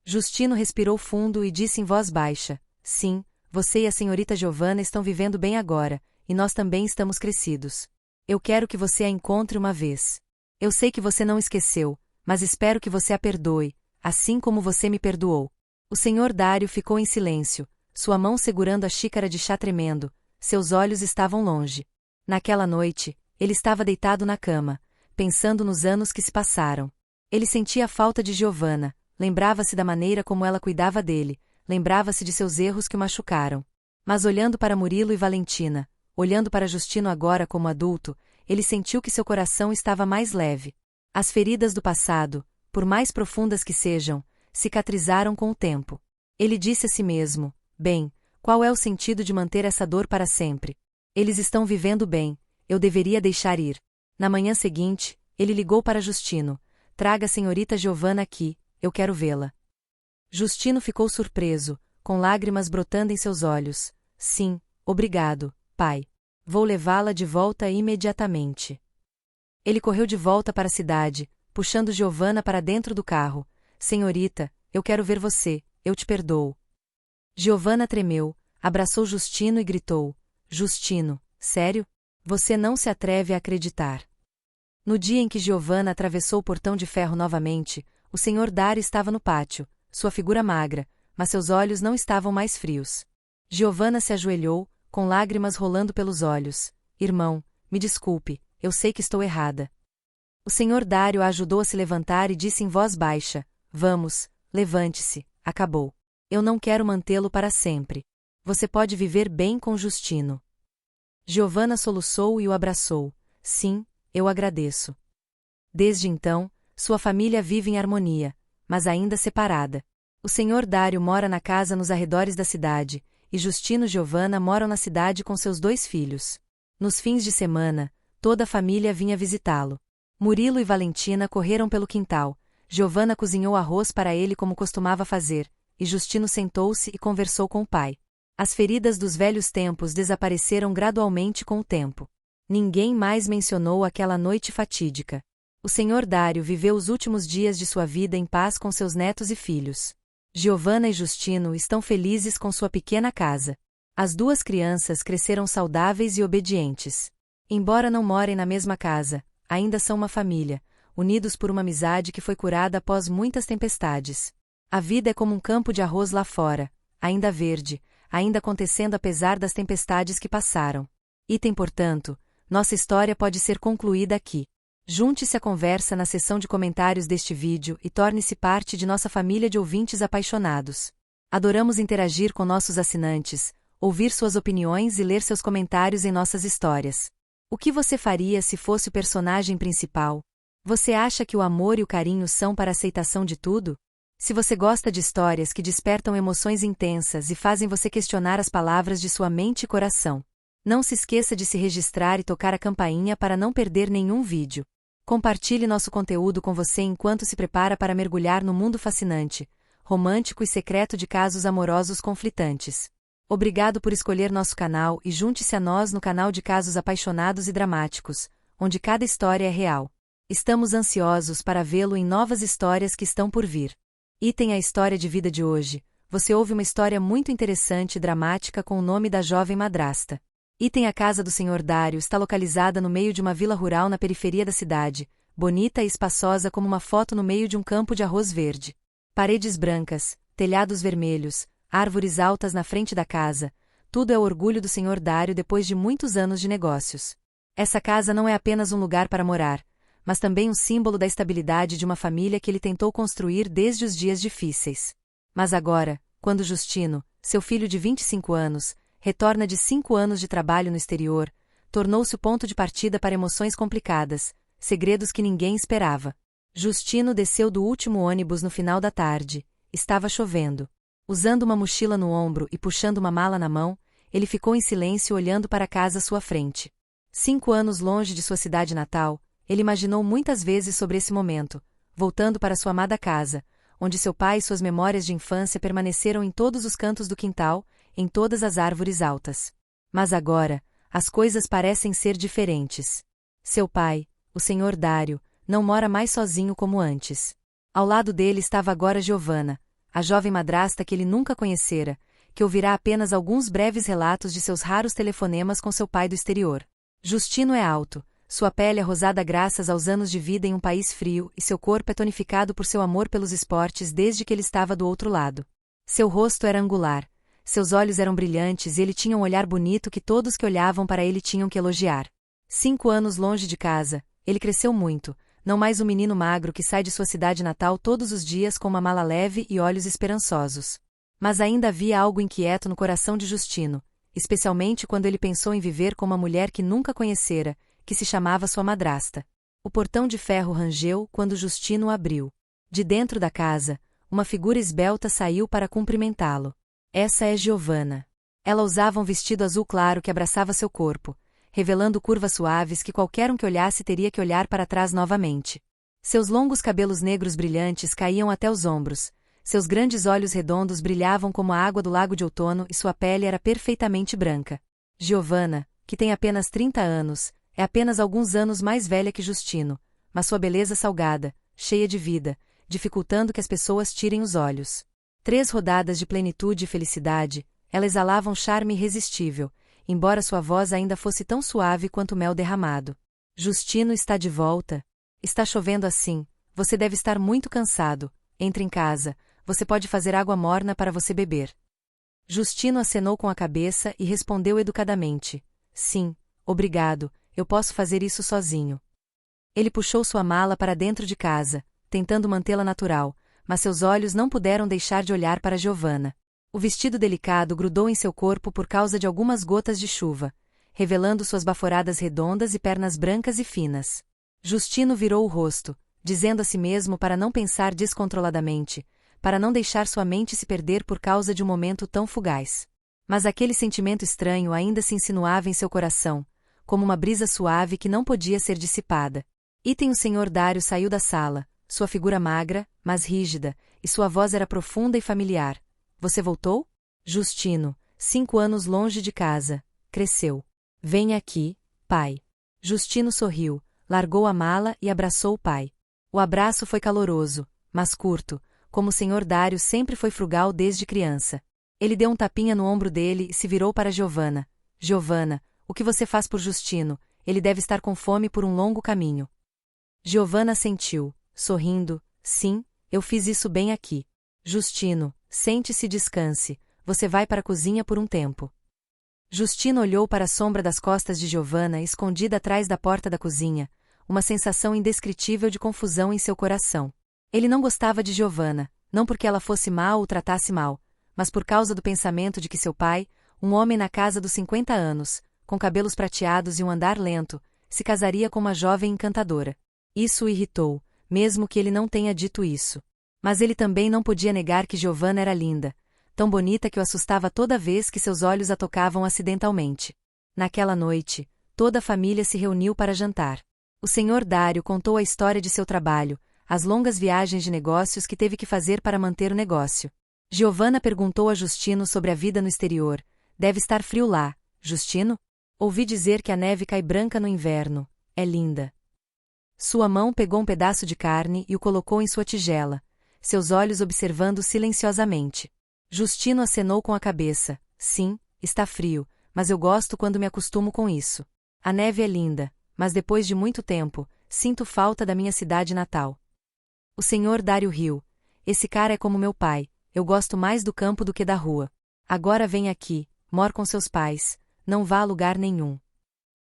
Justino respirou fundo e disse em voz baixa: sim, você e a senhorita Giovanna estão vivendo bem agora, e nós também estamos crescidos. Eu quero que você a encontre uma vez. Eu sei que você não esqueceu, mas espero que você a perdoe, assim como você me perdoou. O senhor Dário ficou em silêncio, sua mão segurando a xícara de chá tremendo, seus olhos estavam longe. Naquela noite, ele estava deitado na cama, pensando nos anos que se passaram. Ele sentia a falta de Giovanna, lembrava-se da maneira como ela cuidava dele, lembrava-se de seus erros que o machucaram. Mas olhando para Murilo e Valentina, olhando para Justino agora como adulto, ele sentiu que seu coração estava mais leve. As feridas do passado, por mais profundas que sejam, cicatrizaram com o tempo. Ele disse a si mesmo: bem, qual é o sentido de manter essa dor para sempre? Eles estão vivendo bem, eu deveria deixar ir. Na manhã seguinte, ele ligou para Justino: traga a senhorita Giovanna aqui, eu quero vê-la. Justino ficou surpreso, com lágrimas brotando em seus olhos. Sim, obrigado, pai. Vou levá-la de volta imediatamente. Ele correu de volta para a cidade, puxando Giovanna para dentro do carro. Senhorita, eu quero ver você, eu te perdoo. Giovanna tremeu, abraçou Justino e gritou: Justino, sério? Você não se atreve a acreditar. No dia em que Giovanna atravessou o portão de ferro novamente, o senhor Dário estava no pátio, sua figura magra, mas seus olhos não estavam mais frios. Giovanna se ajoelhou, com lágrimas rolando pelos olhos. Irmão, me desculpe, eu sei que estou errada. O senhor Dário a ajudou a se levantar e disse em voz baixa: Vamos, levante-se, acabou. Eu não quero mantê-lo para sempre. Você pode viver bem com Justino. Giovanna soluçou e o abraçou. Sim, eu agradeço. Desde então, sua família vive em harmonia, mas ainda separada. O senhor Dário mora na casa nos arredores da cidade, e Justino e Giovanna moram na cidade com seus 2 filhos. Nos fins de semana, toda a família vinha visitá-lo. Murilo e Valentina correram pelo quintal, Giovanna cozinhou arroz para ele como costumava fazer, e Justino sentou-se e conversou com o pai. As feridas dos velhos tempos desapareceram gradualmente com o tempo. Ninguém mais mencionou aquela noite fatídica. O senhor Dário viveu os últimos dias de sua vida em paz com seus netos e filhos. Giovanna e Justino estão felizes com sua pequena casa. As 2 crianças cresceram saudáveis e obedientes. Embora não morem na mesma casa, ainda são uma família, unidos por uma amizade que foi curada após muitas tempestades. A vida é como um campo de arroz lá fora, ainda verde, ainda acontecendo apesar das tempestades que passaram. Portanto, nossa história pode ser concluída aqui. Junte-se à conversa na seção de comentários deste vídeo e torne-se parte de nossa família de ouvintes apaixonados. Adoramos interagir com nossos assinantes, ouvir suas opiniões e ler seus comentários em nossas histórias. O que você faria se fosse o personagem principal? Você acha que o amor e o carinho são para a aceitação de tudo? Se você gosta de histórias que despertam emoções intensas e fazem você questionar as palavras de sua mente e coração, não se esqueça de se registrar e tocar a campainha para não perder nenhum vídeo. Compartilhe nosso conteúdo com você enquanto se prepara para mergulhar no mundo fascinante, romântico e secreto de casos amorosos conflitantes. Obrigado por escolher nosso canal e junte-se a nós no canal de casos apaixonados e dramáticos, onde cada história é real. Estamos ansiosos para vê-lo em novas histórias que estão por vir. Item a história de vida de hoje. Você ouve uma história muito interessante e dramática com o nome da jovem madrasta. Item a casa do Sr. Dário está localizada no meio de uma vila rural na periferia da cidade, bonita e espaçosa como uma foto no meio de um campo de arroz verde. Paredes brancas, telhados vermelhos, árvores altas na frente da casa, tudo é o orgulho do Sr. Dário depois de muitos anos de negócios. Essa casa não é apenas um lugar para morar, mas também um símbolo da estabilidade de uma família que ele tentou construir desde os dias difíceis. Mas agora, quando Justino, seu filho de 25 anos, retorna de 5 anos de trabalho no exterior, tornou-se o ponto de partida para emoções complicadas, segredos que ninguém esperava. Justino desceu do último ônibus no final da tarde. Estava chovendo. Usando uma mochila no ombro e puxando uma mala na mão, ele ficou em silêncio olhando para a casa à sua frente. 5 anos longe de sua cidade natal, ele imaginou muitas vezes sobre esse momento, voltando para sua amada casa, onde seu pai e suas memórias de infância permaneceram em todos os cantos do quintal, em todas as árvores altas. Mas agora, as coisas parecem ser diferentes. Seu pai, o Sr. Dário, não mora mais sozinho como antes. Ao lado dele estava agora Giovanna, a jovem madrasta que ele nunca conhecera, que ouvirá apenas alguns breves relatos de seus raros telefonemas com seu pai do exterior. Justino é alto, sua pele é rosada graças aos anos de vida em um país frio e seu corpo é tonificado por seu amor pelos esportes desde que ele estava do outro lado. Seu rosto era angular, seus olhos eram brilhantes e ele tinha um olhar bonito que todos que olhavam para ele tinham que elogiar. 5 anos longe de casa, ele cresceu muito, não mais um menino magro que sai de sua cidade natal todos os dias com uma mala leve e olhos esperançosos. Mas ainda havia algo inquieto no coração de Justino, especialmente quando ele pensou em viver com uma mulher que nunca conhecera, que se chamava sua madrasta. O portão de ferro rangeu quando Justino o abriu. De dentro da casa, uma figura esbelta saiu para cumprimentá-lo. Essa é Giovanna. Ela usava um vestido azul claro que abraçava seu corpo, revelando curvas suaves que qualquer um que olhasse teria que olhar para trás novamente. Seus longos cabelos negros brilhantes caíam até os ombros, seus grandes olhos redondos brilhavam como a água do lago de outono e sua pele era perfeitamente branca. Giovanna, que tem apenas 30 anos, é apenas alguns anos mais velha que Justino, mas sua beleza salgada, cheia de vida, dificultando que as pessoas tirem os olhos. 3 rodadas de plenitude e felicidade, ela exalava um charme irresistível, embora sua voz ainda fosse tão suave quanto mel derramado. Justino está de volta. Está chovendo assim, você deve estar muito cansado. Entre em casa, você pode fazer água morna para você beber. Justino acenou com a cabeça e respondeu educadamente: sim, obrigado, eu posso fazer isso sozinho. Ele puxou sua mala para dentro de casa, tentando mantê-la natural, mas seus olhos não puderam deixar de olhar para Giovanna. O vestido delicado grudou em seu corpo por causa de algumas gotas de chuva, revelando suas baforadas redondas e pernas brancas e finas. Justino virou o rosto, dizendo a si mesmo para não pensar descontroladamente, para não deixar sua mente se perder por causa de um momento tão fugaz. Mas aquele sentimento estranho ainda se insinuava em seu coração, como uma brisa suave que não podia ser dissipada. O Sr. Dário saiu da sala, sua figura magra, mas rígida, e sua voz era profunda e familiar. Você voltou? Justino, 5 anos longe de casa, cresceu. Venha aqui, pai. Justino sorriu, largou a mala e abraçou o pai. O abraço foi caloroso, mas curto, como o Sr. Dário sempre foi frugal desde criança. Ele deu um tapinha no ombro dele e se virou para Giovanna. Giovanna, o que você faz por Justino? Ele deve estar com fome por um longo caminho. Giovanna assentiu, sorrindo. Sim, eu fiz isso bem aqui. Justino, sente-se e descanse, você vai para a cozinha por um tempo. Justino olhou para a sombra das costas de Giovanna escondida atrás da porta da cozinha, uma sensação indescritível de confusão em seu coração. Ele não gostava de Giovanna, não porque ela fosse má ou o tratasse mal, mas por causa do pensamento de que seu pai, um homem na casa dos 50 anos, com cabelos prateados e um andar lento, se casaria com uma jovem encantadora. Isso o irritou, mesmo que ele não tenha dito isso. Mas ele também não podia negar que Giovanna era linda, tão bonita que o assustava toda vez que seus olhos a tocavam acidentalmente. Naquela noite, toda a família se reuniu para jantar. O senhor Dário contou a história de seu trabalho, as longas viagens de negócios que teve que fazer para manter o negócio. Giovanna perguntou a Justino sobre a vida no exterior. Deve estar frio lá, Justino? Ouvi dizer que a neve cai branca no inverno. É linda. Sua mão pegou um pedaço de carne e o colocou em sua tigela, seus olhos observando silenciosamente. Justino acenou com a cabeça. Sim, está frio, mas eu gosto quando me acostumo com isso. A neve é linda, mas depois de muito tempo, sinto falta da minha cidade natal. O senhor Dário riu. Esse cara é como meu pai, eu gosto mais do campo do que da rua. Agora vem aqui, mora com seus pais, não vá a lugar nenhum.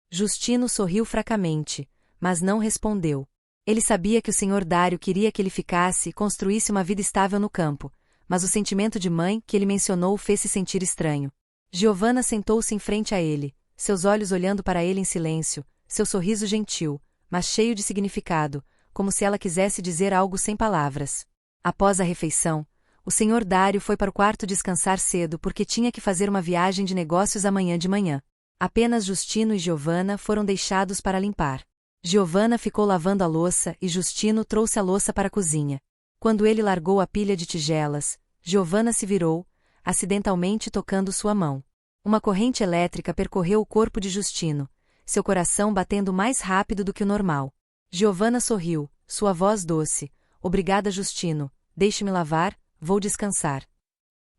Justino sorriu fracamente, mas não respondeu. Ele sabia que o senhor Dário queria que ele ficasse e construísse uma vida estável no campo, mas o sentimento de mãe que ele mencionou o fez se sentir estranho. Giovanna sentou-se em frente a ele, seus olhos olhando para ele em silêncio, seu sorriso gentil, mas cheio de significado, como se ela quisesse dizer algo sem palavras. Após a refeição, o senhor Dário foi para o quarto descansar cedo porque tinha que fazer uma viagem de negócios amanhã de manhã. Apenas Justino e Giovanna foram deixados para limpar. Giovanna ficou lavando a louça e Justino trouxe a louça para a cozinha. Quando ele largou a pilha de tigelas, Giovanna se virou, acidentalmente tocando sua mão. Uma corrente elétrica percorreu o corpo de Justino, seu coração batendo mais rápido do que o normal. Giovanna sorriu, sua voz doce. Obrigada, Justino. Deixe-me lavar, vou descansar.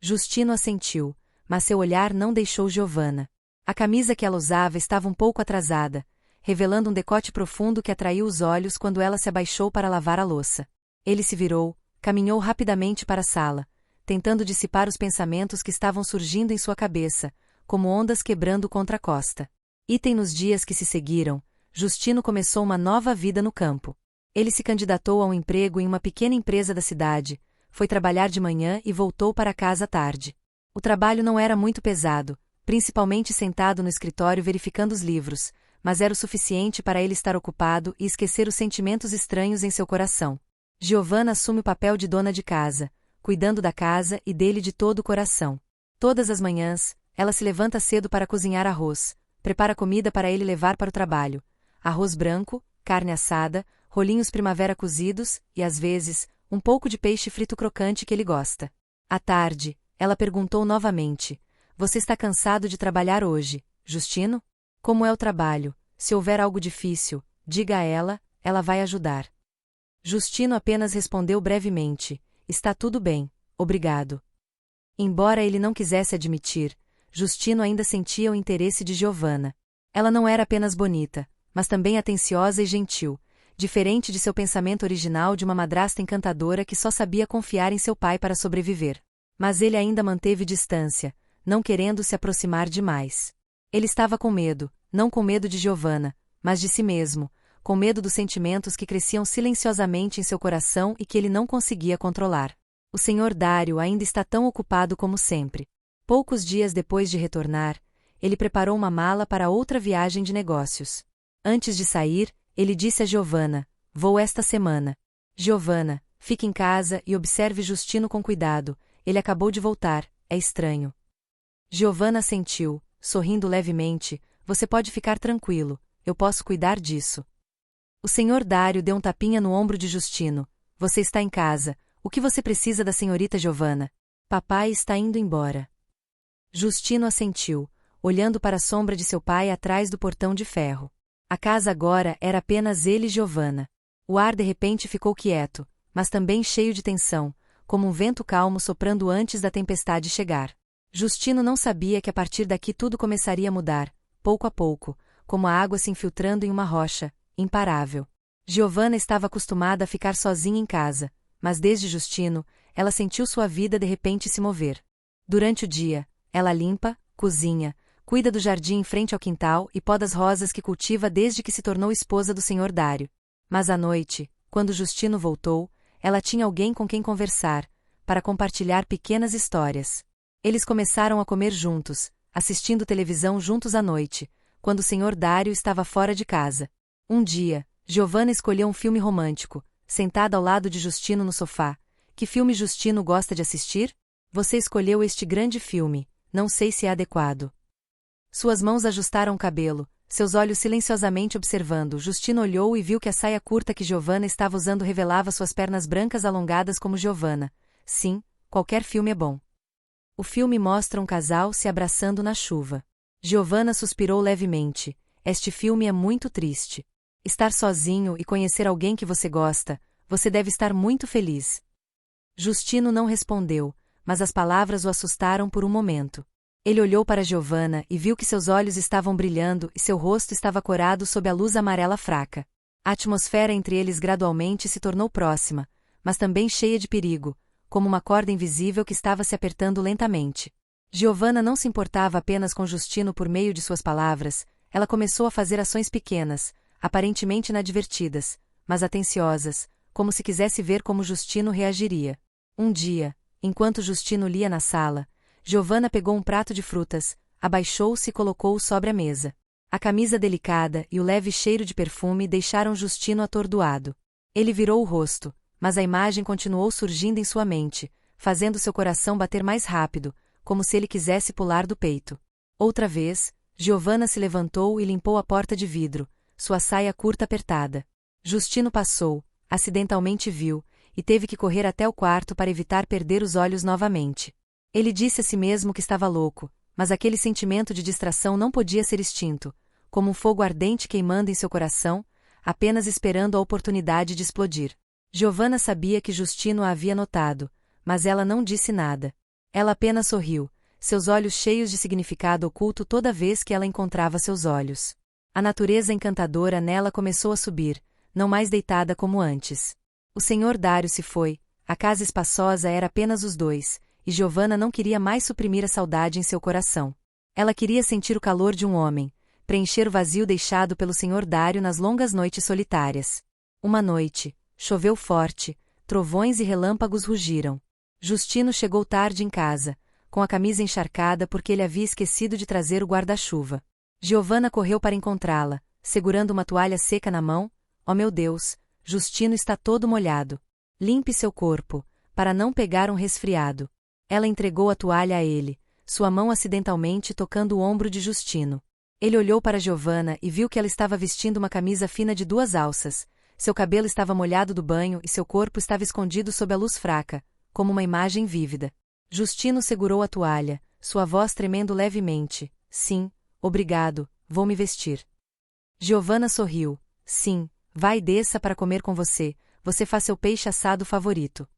Justino assentiu, mas seu olhar não deixou Giovanna. A camisa que ela usava estava um pouco atrasada, revelando um decote profundo que atraiu os olhos quando ela se abaixou para lavar a louça. Ele se virou, caminhou rapidamente para a sala, tentando dissipar os pensamentos que estavam surgindo em sua cabeça, como ondas quebrando contra a costa. Nos dias que se seguiram, Justino começou uma nova vida no campo. Ele se candidatou a um emprego em uma pequena empresa da cidade, foi trabalhar de manhã e voltou para casa à tarde. O trabalho não era muito pesado, principalmente sentado no escritório verificando os livros, mas era o suficiente para ele estar ocupado e esquecer os sentimentos estranhos em seu coração. Giovanna assume o papel de dona de casa, cuidando da casa e dele de todo o coração. Todas as manhãs, ela se levanta cedo para cozinhar arroz, prepara comida para ele levar para o trabalho. Arroz branco, carne assada, rolinhos primavera cozidos e, às vezes, um pouco de peixe frito crocante que ele gosta. À tarde, ela perguntou novamente: Você está cansado de trabalhar hoje, Justino? Como é o trabalho? Se houver algo difícil, diga a ela, ela vai ajudar. Justino apenas respondeu brevemente: Está tudo bem, obrigado. Embora ele não quisesse admitir, Justino ainda sentia o interesse de Giovanna. Ela não era apenas bonita, mas também atenciosa e gentil, diferente de seu pensamento original de uma madrasta encantadora que só sabia confiar em seu pai para sobreviver. Mas ele ainda manteve distância, não querendo se aproximar demais. Ele estava com medo, não com medo de Giovanna, mas de si mesmo, com medo dos sentimentos que cresciam silenciosamente em seu coração e que ele não conseguia controlar. O senhor Dário ainda está tão ocupado como sempre. Poucos dias depois de retornar, ele preparou uma mala para outra viagem de negócios. Antes de sair, ele disse a Giovanna: Vou esta semana. Giovanna, fique em casa e observe Justino com cuidado, ele acabou de voltar, é estranho. Giovanna assentiu, sorrindo levemente: Você pode ficar tranquilo, eu posso cuidar disso. O senhor Dário deu um tapinha no ombro de Justino: Você está em casa, o que você precisa da senhorita Giovanna? Papai está indo embora. Justino assentiu, olhando para a sombra de seu pai atrás do portão de ferro. A casa agora era apenas ele e Giovanna. O ar de repente ficou quieto, mas também cheio de tensão, como um vento calmo soprando antes da tempestade chegar. Justino não sabia que a partir daqui tudo começaria a mudar, pouco a pouco, como a água se infiltrando em uma rocha, imparável. Giovanna estava acostumada a ficar sozinha em casa, mas desde Justino, ela sentiu sua vida de repente se mover. Durante o dia, ela limpa, cozinha, cuida do jardim em frente ao quintal e poda as rosas que cultiva desde que se tornou esposa do Sr. Dário. Mas à noite, quando Justino voltou, ela tinha alguém com quem conversar, para compartilhar pequenas histórias. Eles começaram a comer juntos, assistindo televisão juntos à noite, quando o Sr. Dário estava fora de casa. Um dia, Giovanna escolheu um filme romântico, sentada ao lado de Justino no sofá. Que filme Justino gosta de assistir? Você escolheu este grande filme, não sei se é adequado. Suas mãos ajustaram o cabelo, seus olhos silenciosamente observando. Justino olhou e viu que a saia curta que Giovanna estava usando revelava suas pernas brancas alongadas como Giovanna. Sim, qualquer filme é bom. O filme mostra um casal se abraçando na chuva. Giovanna suspirou levemente. Este filme é muito triste. Estar sozinho e conhecer alguém que você gosta, você deve estar muito feliz. Justino não respondeu, mas as palavras o assustaram por um momento. Ele olhou para Giovanna e viu que seus olhos estavam brilhando e seu rosto estava corado sob a luz amarela fraca. A atmosfera entre eles gradualmente se tornou próxima, mas também cheia de perigo, como uma corda invisível que estava se apertando lentamente. Giovanna não se importava apenas com Justino por meio de suas palavras, ela começou a fazer ações pequenas, aparentemente inadvertidas, mas atenciosas, como se quisesse ver como Justino reagiria. Um dia, enquanto Justino lia na sala, Giovanna pegou um prato de frutas, abaixou-se e colocou-o sobre a mesa. A camisa delicada e o leve cheiro de perfume deixaram Justino atordoado. Ele virou o rosto, mas a imagem continuou surgindo em sua mente, fazendo seu coração bater mais rápido, como se ele quisesse pular do peito. Outra vez, Giovanna se levantou e limpou a porta de vidro, sua saia curta apertada. Justino passou, acidentalmente viu, e teve que correr até o quarto para evitar perder os olhos novamente. Ele disse a si mesmo que estava louco, mas aquele sentimento de distração não podia ser extinto, como um fogo ardente queimando em seu coração, apenas esperando a oportunidade de explodir. Giovanna sabia que Justino a havia notado, mas ela não disse nada. Ela apenas sorriu, seus olhos cheios de significado oculto toda vez que ela encontrava seus olhos. A natureza encantadora nela começou a subir, não mais deitada como antes. O Sr. Dário se foi, a casa espaçosa era apenas os dois, e Giovanna não queria mais suprimir a saudade em seu coração. Ela queria sentir o calor de um homem, preencher o vazio deixado pelo Sr. Dário nas longas noites solitárias. Uma noite, choveu forte, trovões e relâmpagos rugiram. Justino chegou tarde em casa, com a camisa encharcada porque ele havia esquecido de trazer o guarda-chuva. Giovanna correu para encontrá-la, segurando uma toalha seca na mão. Oh meu Deus, Justino está todo molhado. Limpe seu corpo, para não pegar um resfriado. Ela entregou a toalha a ele, sua mão acidentalmente tocando o ombro de Justino. Ele olhou para Giovanna e viu que ela estava vestindo uma camisa fina de 2 alças. Seu cabelo estava molhado do banho e seu corpo estava escondido sob a luz fraca, como uma imagem vívida. Justino segurou a toalha, sua voz tremendo levemente. Sim, obrigado, vou me vestir. Giovanna sorriu. Sim, vá e desça para comer com você, você faz seu peixe assado favorito.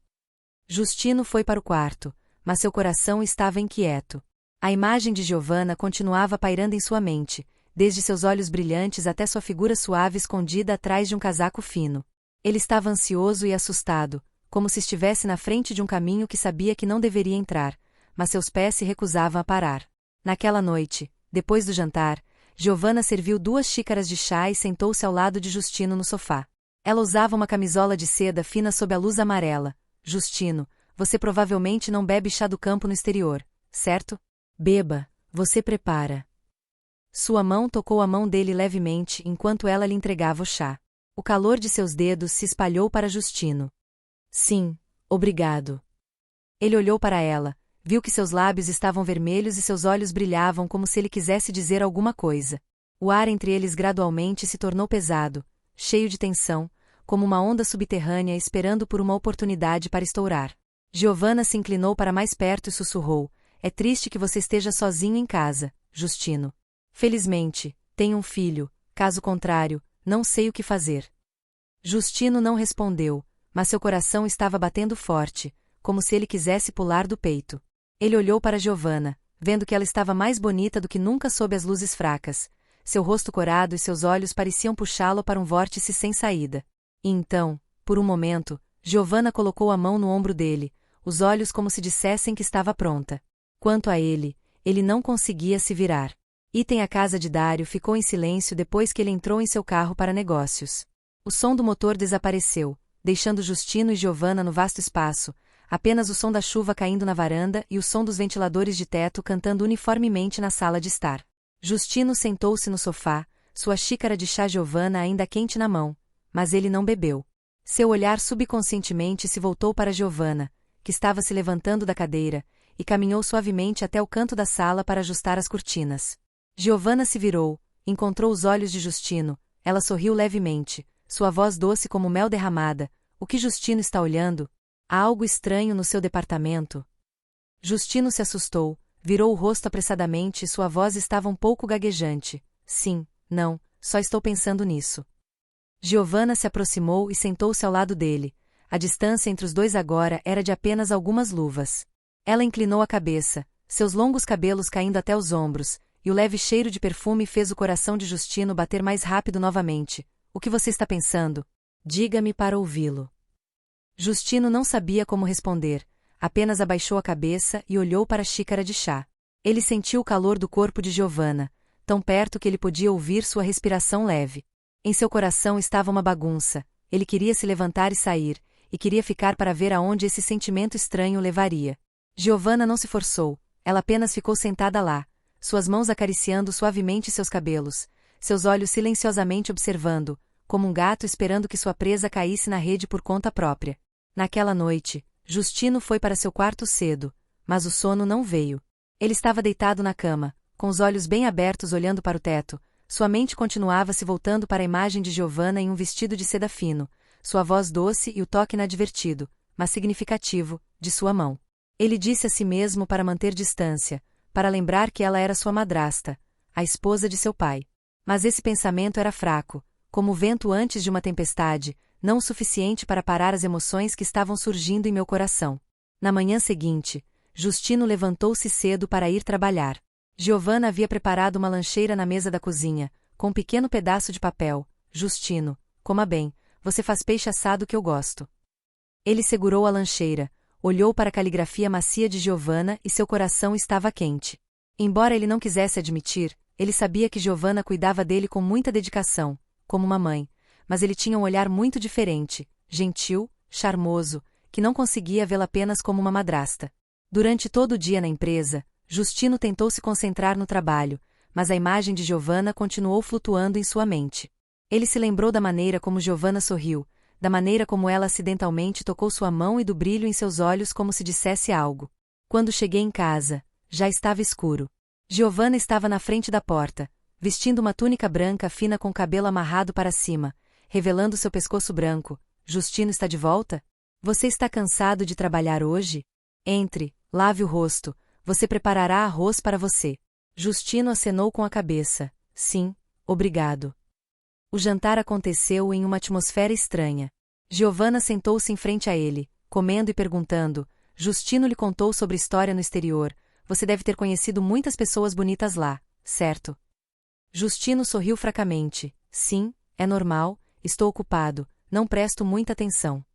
Justino foi para o quarto, mas seu coração estava inquieto. A imagem de Giovanna continuava pairando em sua mente, desde seus olhos brilhantes até sua figura suave escondida atrás de um casaco fino. Ele estava ansioso e assustado, como se estivesse na frente de um caminho que sabia que não deveria entrar, mas seus pés se recusavam a parar. Naquela noite, depois do jantar, Giovanna serviu 2 xícaras de chá e sentou-se ao lado de Justino no sofá. Ela usava uma camisola de seda fina sob a luz amarela. Justino, você provavelmente não bebe chá do campo no exterior, certo? Beba, você prepara. Sua mão tocou a mão dele levemente enquanto ela lhe entregava o chá. O calor de seus dedos se espalhou para Justino. Sim, obrigado. Ele olhou para ela, viu que seus lábios estavam vermelhos e seus olhos brilhavam como se ele quisesse dizer alguma coisa. O ar entre eles gradualmente se tornou pesado, cheio de tensão, como uma onda subterrânea esperando por uma oportunidade para estourar. Giovanna se inclinou para mais perto e sussurrou: é triste que você esteja sozinho em casa, Justino. Felizmente, tenho um filho, caso contrário, não sei o que fazer. Justino não respondeu, mas seu coração estava batendo forte, como se ele quisesse pular do peito. Ele olhou para Giovanna, vendo que ela estava mais bonita do que nunca sob as luzes fracas. Seu rosto corado e seus olhos pareciam puxá-lo para um vórtice sem saída. E então, por um momento, Giovanna colocou a mão no ombro dele, os olhos como se dissessem que estava pronta. Quanto a ele, ele não conseguia se virar. Item A casa de Dário ficou em silêncio depois que ele entrou em seu carro para negócios. O som do motor desapareceu, deixando Justino e Giovanna no vasto espaço, apenas o som da chuva caindo na varanda e o som dos ventiladores de teto cantando uniformemente na sala de estar. Justino sentou-se no sofá, sua xícara de chá Giovanna ainda quente na mão, mas ele não bebeu. Seu olhar subconscientemente se voltou para Giovanna, que estava se levantando da cadeira, e caminhou suavemente até o canto da sala para ajustar as cortinas. Giovanna se virou, encontrou os olhos de Justino, ela sorriu levemente, sua voz doce como mel derramada. O que Justino está olhando? Há algo estranho no seu departamento? Justino se assustou, virou o rosto apressadamente e sua voz estava um pouco gaguejante. Sim, não, só estou pensando nisso. Giovanna se aproximou e sentou-se ao lado dele. A distância entre os dois agora era de apenas algumas luvas. Ela inclinou a cabeça, seus longos cabelos caindo até os ombros, e o leve cheiro de perfume fez o coração de Justino bater mais rápido novamente. O que você está pensando? Diga-me para ouvi-lo. Justino não sabia como responder, apenas abaixou a cabeça e olhou para a xícara de chá. Ele sentiu o calor do corpo de Giovanna, tão perto que ele podia ouvir sua respiração leve. Em seu coração estava uma bagunça, ele queria se levantar e sair, e queria ficar para ver aonde esse sentimento estranho o levaria. Giovanna não se forçou, ela apenas ficou sentada lá, suas mãos acariciando suavemente seus cabelos, seus olhos silenciosamente observando, como um gato esperando que sua presa caísse na rede por conta própria. Naquela noite, Justino foi para seu quarto cedo, mas o sono não veio. Ele estava deitado na cama, com os olhos bem abertos olhando para o teto, sua mente continuava se voltando para a imagem de Giovanna em um vestido de seda fino, sua voz doce e o toque inadvertido, mas significativo, de sua mão. Ele disse a si mesmo para manter distância, para lembrar que ela era sua madrasta, a esposa de seu pai. Mas esse pensamento era fraco, como o vento antes de uma tempestade, não o suficiente para parar as emoções que estavam surgindo em meu coração. Na manhã seguinte, Justino levantou-se cedo para ir trabalhar. Giovanna havia preparado uma lancheira na mesa da cozinha, com um pequeno pedaço de papel. Justino, coma bem, você faz peixe assado que eu gosto. Ele segurou a lancheira, olhou para a caligrafia macia de Giovanna e seu coração estava quente. Embora ele não quisesse admitir, ele sabia que Giovanna cuidava dele com muita dedicação, como uma mãe, mas ele tinha um olhar muito diferente, gentil, charmoso, que não conseguia vê-la apenas como uma madrasta. Durante todo o dia na empresa, Justino tentou se concentrar no trabalho, mas a imagem de Giovanna continuou flutuando em sua mente. Ele se lembrou da maneira como Giovanna sorriu, da maneira como ela acidentalmente tocou sua mão e do brilho em seus olhos como se dissesse algo. Quando cheguei em casa, já estava escuro. Giovanna estava na frente da porta, vestindo uma túnica branca fina com o cabelo amarrado para cima, revelando seu pescoço branco. Justino está de volta? Você está cansado de trabalhar hoje? Entre, lave o rosto, você preparará arroz para você. Justino acenou com a cabeça. Sim, obrigado. O jantar aconteceu em uma atmosfera estranha. Giovanna sentou-se em frente a ele, comendo e perguntando. Justino lhe contou sobre história no exterior. Você deve ter conhecido muitas pessoas bonitas lá, certo? Justino sorriu fracamente. Sim, é normal, estou ocupado, não presto muita atenção.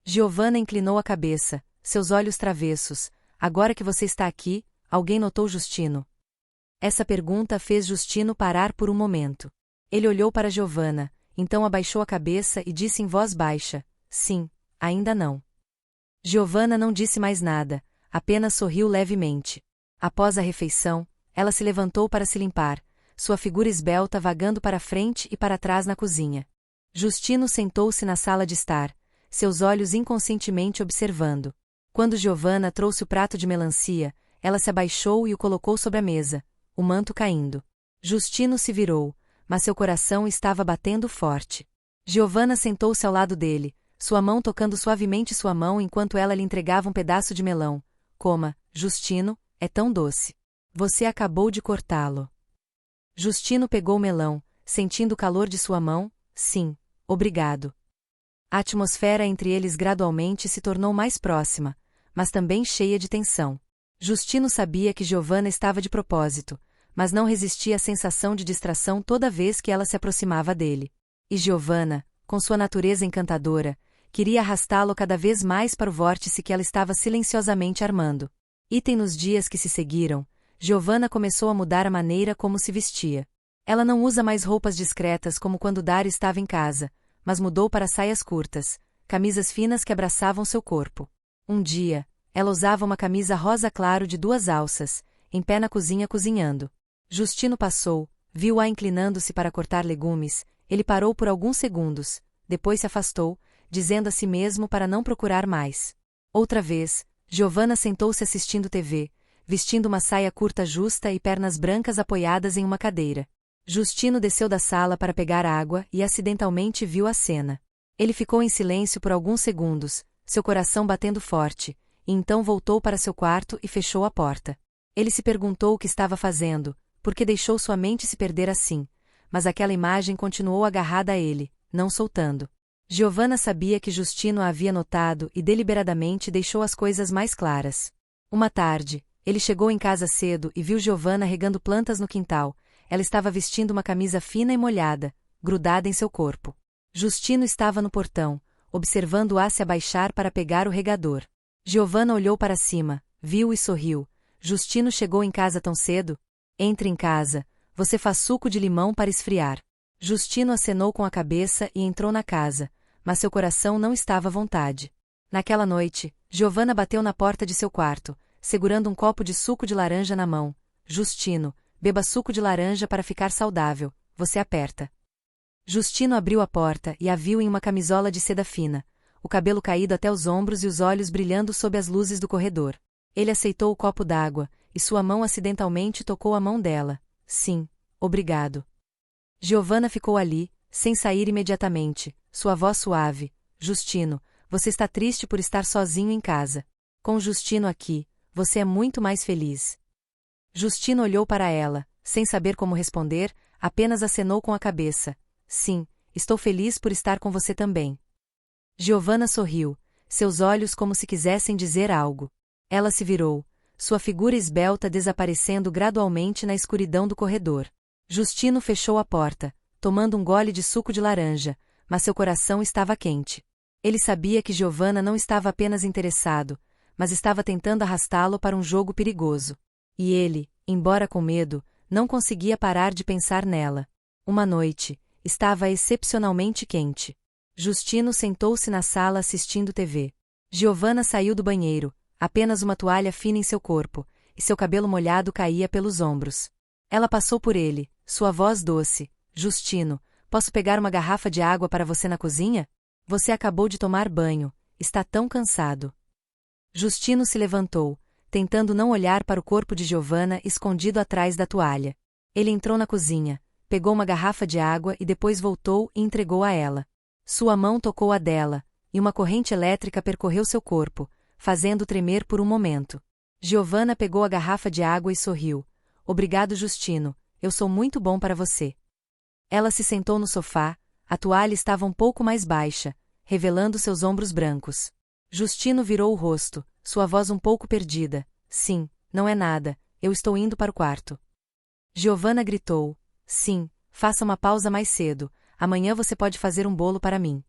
Giovanna inclinou a cabeça, seus olhos travessos. Agora que você está aqui, alguém notou Justino? Essa pergunta fez Justino parar por um momento. Ele olhou para Giovanna, então abaixou a cabeça e disse em voz baixa, sim, ainda não. Giovanna não disse mais nada, apenas sorriu levemente. Após a refeição, ela se levantou para se limpar, sua figura esbelta vagando para frente e para trás na cozinha. Justino sentou-se na sala de estar, seus olhos inconscientemente observando. Quando Giovanna trouxe o prato de melancia, ela se abaixou e o colocou sobre a mesa, o manto caindo. Justino se virou, mas seu coração estava batendo forte. Giovanna sentou-se ao lado dele, sua mão tocando suavemente sua mão enquanto ela lhe entregava um pedaço de melão. Coma, Justino, é tão doce. Você acabou de cortá-lo. Justino pegou o melão, sentindo o calor de sua mão. Sim, obrigado. A atmosfera entre eles gradualmente se tornou mais próxima, mas também cheia de tensão. Justino sabia que Giovanna estava de propósito, mas não resistia à sensação de distração toda vez que ela se aproximava dele. E Giovanna, com sua natureza encantadora, queria arrastá-lo cada vez mais para o vórtice que ela estava silenciosamente armando. Item nos dias que se seguiram, Giovanna começou a mudar a maneira como se vestia. Ela não usa mais roupas discretas como quando Dario estava em casa, mas mudou para saias curtas, camisas finas que abraçavam seu corpo. Um dia, ela usava uma camisa rosa claro de 2 alças, em pé na cozinha cozinhando. Justino passou, viu-a inclinando-se para cortar legumes, ele parou por alguns segundos, depois se afastou, dizendo a si mesmo para não procurar mais. Outra vez, Giovanna sentou-se assistindo TV, vestindo uma saia curta justa e pernas brancas apoiadas em uma cadeira. Justino desceu da sala para pegar água e acidentalmente viu a cena. Ele ficou em silêncio por alguns segundos, seu coração batendo forte, e então voltou para seu quarto e fechou a porta. Ele se perguntou o que estava fazendo, por que deixou sua mente se perder assim, mas aquela imagem continuou agarrada a ele, não soltando. Giovanna sabia que Justino a havia notado e deliberadamente deixou as coisas mais claras. Uma tarde, ele chegou em casa cedo e viu Giovanna regando plantas no quintal. Ela estava vestindo uma camisa fina e molhada, grudada em seu corpo. Justino estava no portão, observando-a se abaixar para pegar o regador. Giovanna olhou para cima, viu e sorriu. Justino chegou em casa tão cedo? Entre em casa, você faz suco de limão para esfriar. Justino acenou com a cabeça e entrou na casa, mas seu coração não estava à vontade. Naquela noite, Giovanna bateu na porta de seu quarto, segurando um copo de suco de laranja na mão. Justino, beba suco de laranja para ficar saudável, você aperta. Justino abriu a porta e a viu em uma camisola de seda fina, o cabelo caído até os ombros e os olhos brilhando sob as luzes do corredor. Ele aceitou o copo d'água, e sua mão acidentalmente tocou a mão dela. Sim, obrigado. Giovanna ficou ali, sem sair imediatamente, sua voz suave. Justino, você está triste por estar sozinho em casa. Com Justino aqui, você é muito mais feliz. Justino olhou para ela, sem saber como responder, apenas acenou com a cabeça. Sim, estou feliz por estar com você também. Giovanna sorriu, seus olhos como se quisessem dizer algo. Ela se virou, sua figura esbelta desaparecendo gradualmente na escuridão do corredor. Justino fechou a porta, tomando um gole de suco de laranja, mas seu coração estava quente. Ele sabia que Giovanna não estava apenas interessado, mas estava tentando arrastá-lo para um jogo perigoso. E ele, embora com medo, não conseguia parar de pensar nela. Uma noite, estava excepcionalmente quente. Justino sentou-se na sala assistindo TV. Giovanna saiu do banheiro, apenas uma toalha fina em seu corpo, e seu cabelo molhado caía pelos ombros. Ela passou por ele, sua voz doce. Justino, posso pegar uma garrafa de água para você na cozinha? Você acabou de tomar banho, está tão cansado. Justino se levantou, tentando não olhar para o corpo de Giovanna escondido atrás da toalha. Ele entrou na cozinha, pegou uma garrafa de água e depois voltou e entregou a ela. Sua mão tocou a dela, e uma corrente elétrica percorreu seu corpo, fazendo tremer por um momento. Giovanna pegou a garrafa de água e sorriu. Obrigado, Justino, eu sou muito bom para você. Ela se sentou no sofá, a toalha estava um pouco mais baixa, revelando seus ombros brancos. Justino virou o rosto, sua voz um pouco perdida. Sim, não é nada, eu estou indo para o quarto. Giovanna gritou. Sim, faça uma pausa mais cedo, amanhã você pode fazer um bolo para mim.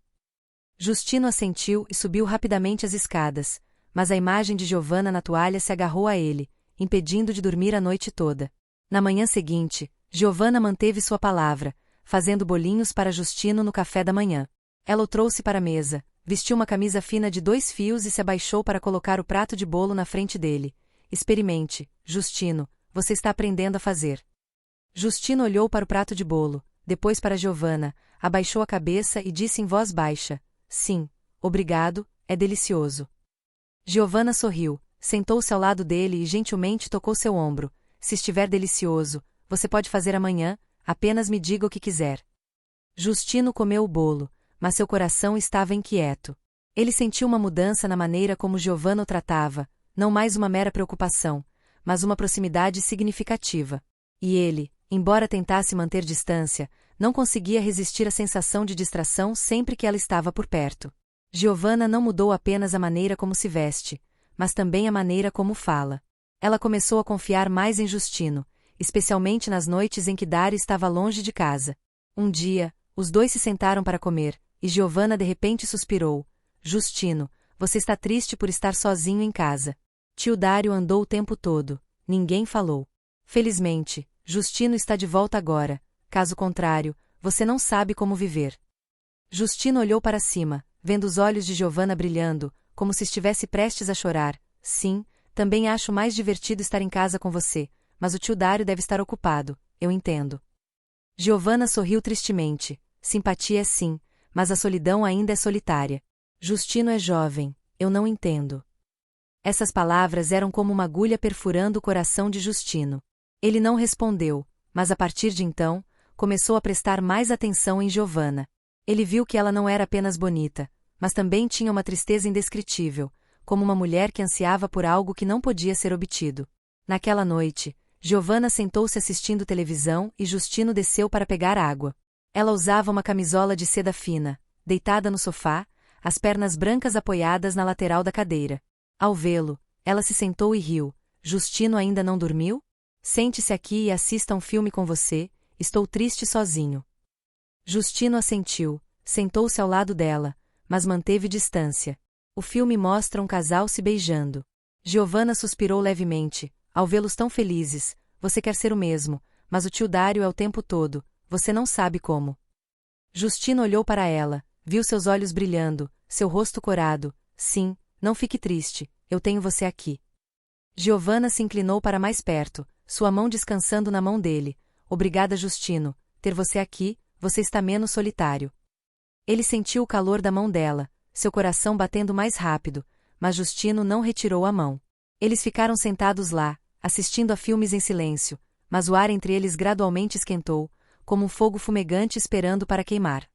Justino assentiu e subiu rapidamente as escadas, mas a imagem de Giovanna na toalha se agarrou a ele, impedindo de dormir a noite toda. Na manhã seguinte, Giovanna manteve sua palavra, fazendo bolinhos para Justino no café da manhã. Ela o trouxe para a mesa, vestiu uma camisa fina de 2 fios e se abaixou para colocar o prato de bolo na frente dele. Experimente, Justino, você está aprendendo a fazer. Justino olhou para o prato de bolo, depois para Giovanna, abaixou a cabeça e disse em voz baixa. Sim, obrigado, é delicioso. Giovanna sorriu, sentou-se ao lado dele e gentilmente tocou seu ombro. Se estiver delicioso, você pode fazer amanhã, apenas me diga o que quiser. Justino comeu o bolo, mas seu coração estava inquieto. Ele sentiu uma mudança na maneira como Giovanna o tratava, não mais uma mera preocupação, mas uma proximidade significativa. E ele, embora tentasse manter distância, não conseguia resistir à sensação de distração sempre que ela estava por perto. Giovanna não mudou apenas a maneira como se veste, mas também a maneira como fala. Ela começou a confiar mais em Justino, especialmente nas noites em que Dario estava longe de casa. Um dia, os dois se sentaram para comer, e Giovanna de repente suspirou. Justino, você está triste por estar sozinho em casa. Tio Dario andou o tempo todo, ninguém falou. Felizmente, Justino está de volta agora, caso contrário, você não sabe como viver. Justino olhou para cima, vendo os olhos de Giovanna brilhando, como se estivesse prestes a chorar. Sim, também acho mais divertido estar em casa com você, mas o tio Dário deve estar ocupado, eu entendo. Giovanna sorriu tristemente. Simpatia é sim, mas a solidão ainda é solitária. Justino é jovem, eu não entendo. Essas palavras eram como uma agulha perfurando o coração de Justino. Ele não respondeu, mas a partir de então, começou a prestar mais atenção em Giovanna. Ele viu que ela não era apenas bonita, mas também tinha uma tristeza indescritível, como uma mulher que ansiava por algo que não podia ser obtido. Naquela noite, Giovanna sentou-se assistindo televisão e Justino desceu para pegar água. Ela usava uma camisola de seda fina, deitada no sofá, as pernas brancas apoiadas na lateral da cadeira. Ao vê-lo, ela se sentou e riu. Justino ainda não dormiu? Sente-se aqui e assista um filme com você, estou triste sozinho. Justino assentiu, sentou-se ao lado dela, mas manteve distância. O filme mostra um casal se beijando. Giovanna suspirou levemente, ao vê-los tão felizes. Você quer ser o mesmo, mas o tio Dário é o tempo todo, você não sabe como. Justino olhou para ela, viu seus olhos brilhando, seu rosto corado. Sim, não fique triste, eu tenho você aqui. Giovanna se inclinou para mais perto, sua mão descansando na mão dele. Obrigada, Justino, ter você aqui, você está menos solitário. Ele sentiu o calor da mão dela, seu coração batendo mais rápido, mas Justino não retirou a mão. Eles ficaram sentados lá, assistindo a filmes em silêncio, mas o ar entre eles gradualmente esquentou, como um fogo fumegante esperando para queimar.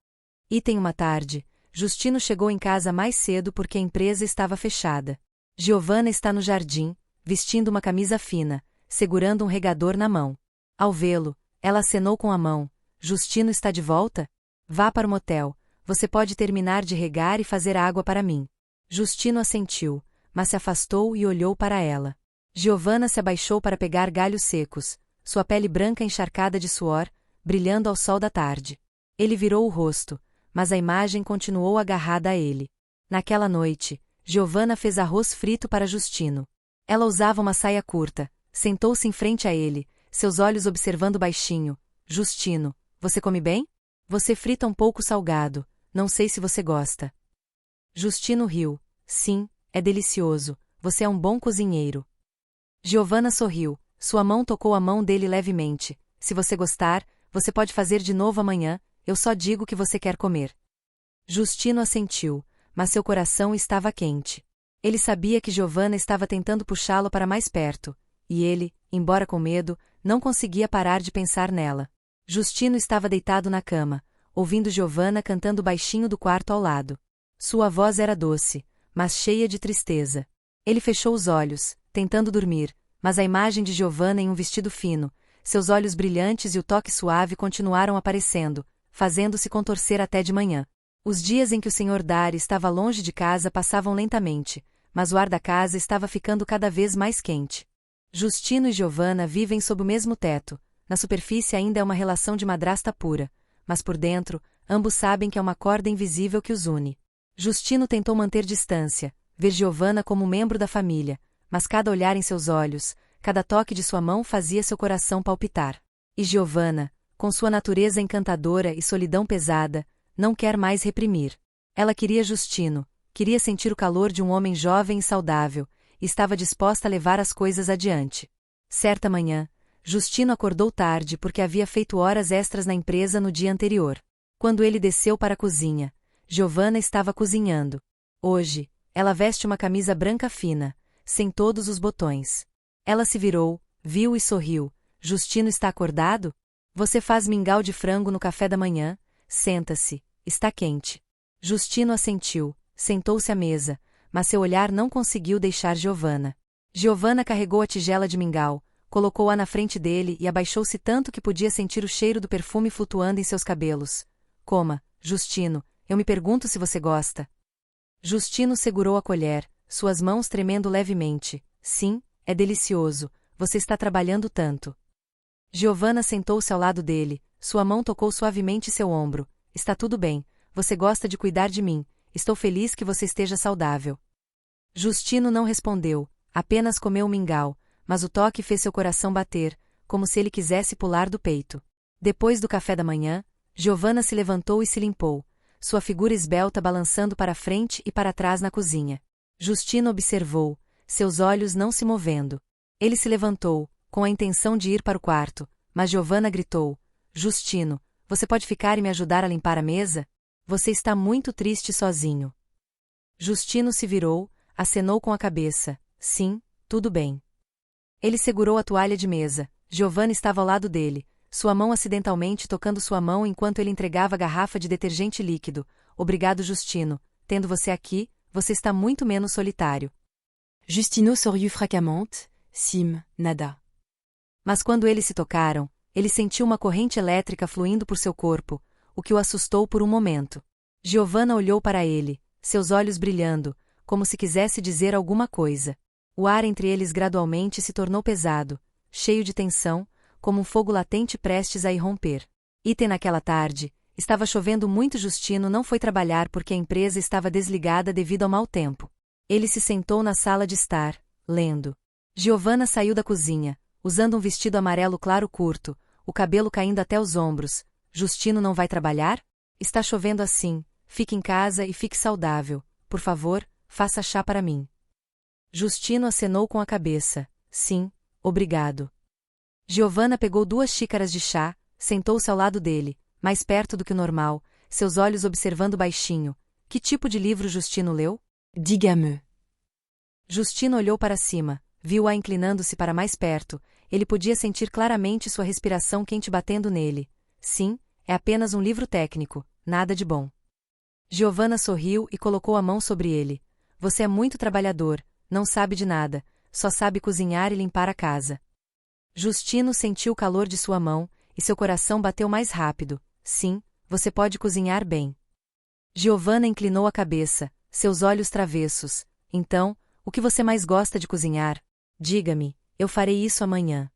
Uma tarde, Justino chegou em casa mais cedo porque a empresa estava fechada. Giovanna está no jardim, vestindo uma camisa fina, segurando um regador na mão. Ao vê-lo, ela acenou com a mão. Justino está de volta? Vá para o motel, você pode terminar de regar e fazer água para mim. Justino assentiu, mas se afastou e olhou para ela. Giovanna se abaixou para pegar galhos secos, sua pele branca encharcada de suor, brilhando ao sol da tarde. Ele virou o rosto, mas a imagem continuou agarrada a ele. Naquela noite, Giovanna fez arroz frito para Justino. Ela usava uma saia curta, sentou-se em frente a ele, seus olhos observando baixinho. Justino, você come bem? Você frita um pouco salgado, não sei se você gosta. Justino riu. Sim, é delicioso, você é um bom cozinheiro. Giovanna sorriu, sua mão tocou a mão dele levemente. Se você gostar, você pode fazer de novo amanhã, eu só digo que você quer comer. Justino assentiu, mas seu coração estava quente. Ele sabia que Giovanna estava tentando puxá-lo para mais perto, e ele, embora com medo, não conseguia parar de pensar nela. Justino estava deitado na cama, ouvindo Giovanna cantando baixinho do quarto ao lado. Sua voz era doce, mas cheia de tristeza. Ele fechou os olhos, tentando dormir, mas a imagem de Giovanna em um vestido fino, seus olhos brilhantes e o toque suave continuaram aparecendo, fazendo-se contorcer até de manhã. Os dias em que o Sr. Dário estava longe de casa passavam lentamente, mas o ar da casa estava ficando cada vez mais quente. Justino e Giovanna vivem sob o mesmo teto, na superfície ainda é uma relação de madrasta pura, mas por dentro, ambos sabem que é uma corda invisível que os une. Justino tentou manter distância, ver Giovanna como membro da família, mas cada olhar em seus olhos, cada toque de sua mão fazia seu coração palpitar. E Giovanna, com sua natureza encantadora e solidão pesada, não quer mais reprimir. Ela queria Justino, queria sentir o calor de um homem jovem e saudável, e estava disposta a levar as coisas adiante. Certa manhã, Justino acordou tarde porque havia feito horas extras na empresa no dia anterior. Quando ele desceu para a cozinha, Giovanna estava cozinhando. Hoje, ela veste uma camisa branca fina, sem todos os botões. Ela se virou, viu e sorriu. Justino está acordado? Você faz mingau de frango no café da manhã? Senta-se, está quente. Justino assentiu, sentou-se à mesa, mas seu olhar não conseguiu deixar Giovanna. Giovanna carregou a tigela de mingau, colocou-a na frente dele e abaixou-se tanto que podia sentir o cheiro do perfume flutuando em seus cabelos. Coma, Justino, eu me pergunto se você gosta. Justino segurou a colher, suas mãos tremendo levemente. Sim, é delicioso, você está trabalhando tanto. Giovanna sentou-se ao lado dele, sua mão tocou suavemente seu ombro. Está tudo bem, você gosta de cuidar de mim, estou feliz que você esteja saudável. Justino não respondeu, apenas comeu o mingau, mas o toque fez seu coração bater, como se ele quisesse pular do peito. Depois do café da manhã, Giovanna se levantou e se limpou, sua figura esbelta balançando para frente e para trás na cozinha. Justino observou, seus olhos não se movendo. Ele se levantou, com a intenção de ir para o quarto, mas Giovanna gritou: Justino, você pode ficar e me ajudar a limpar a mesa? Você está muito triste sozinho. Justino se virou, acenou com a cabeça. Sim, tudo bem. Ele segurou a toalha de mesa. Giovanna estava ao lado dele, sua mão acidentalmente tocando sua mão enquanto ele entregava a garrafa de detergente líquido. Obrigado, Justino. Tendo você aqui, você está muito menos solitário. Justino sorriu fracamente. Sim, nada. Mas quando eles se tocaram, ele sentiu uma corrente elétrica fluindo por seu corpo, o que o assustou por um momento. Giovanna olhou para ele, seus olhos brilhando, como se quisesse dizer alguma coisa. O ar entre eles gradualmente se tornou pesado, cheio de tensão, como um fogo latente prestes a irromper. Naquela tarde, estava chovendo muito. Justino não foi trabalhar porque a empresa estava desligada devido ao mau tempo. Ele se sentou na sala de estar, lendo. Giovanna saiu da cozinha, usando um vestido amarelo claro curto, o cabelo caindo até os ombros. Justino não vai trabalhar? Está chovendo assim, fique em casa e fique saudável. Por favor, faça chá para mim. Justino acenou com a cabeça. Sim, obrigado. Giovanna pegou 2 xícaras de chá, sentou-se ao lado dele, mais perto do que o normal, seus olhos observando baixinho. Que tipo de livro Justino leu? Diga-me. Justino olhou para cima, viu-a inclinando-se para mais perto, ele podia sentir claramente sua respiração quente batendo nele. Sim, é apenas um livro técnico, nada de bom. Giovanna sorriu e colocou a mão sobre ele. Você é muito trabalhador, não sabe de nada, só sabe cozinhar e limpar a casa. Justino sentiu o calor de sua mão, e seu coração bateu mais rápido. Sim, você pode cozinhar bem. Giovanna inclinou a cabeça, seus olhos travessos. Então, o que você mais gosta de cozinhar? Diga-me, eu farei isso amanhã.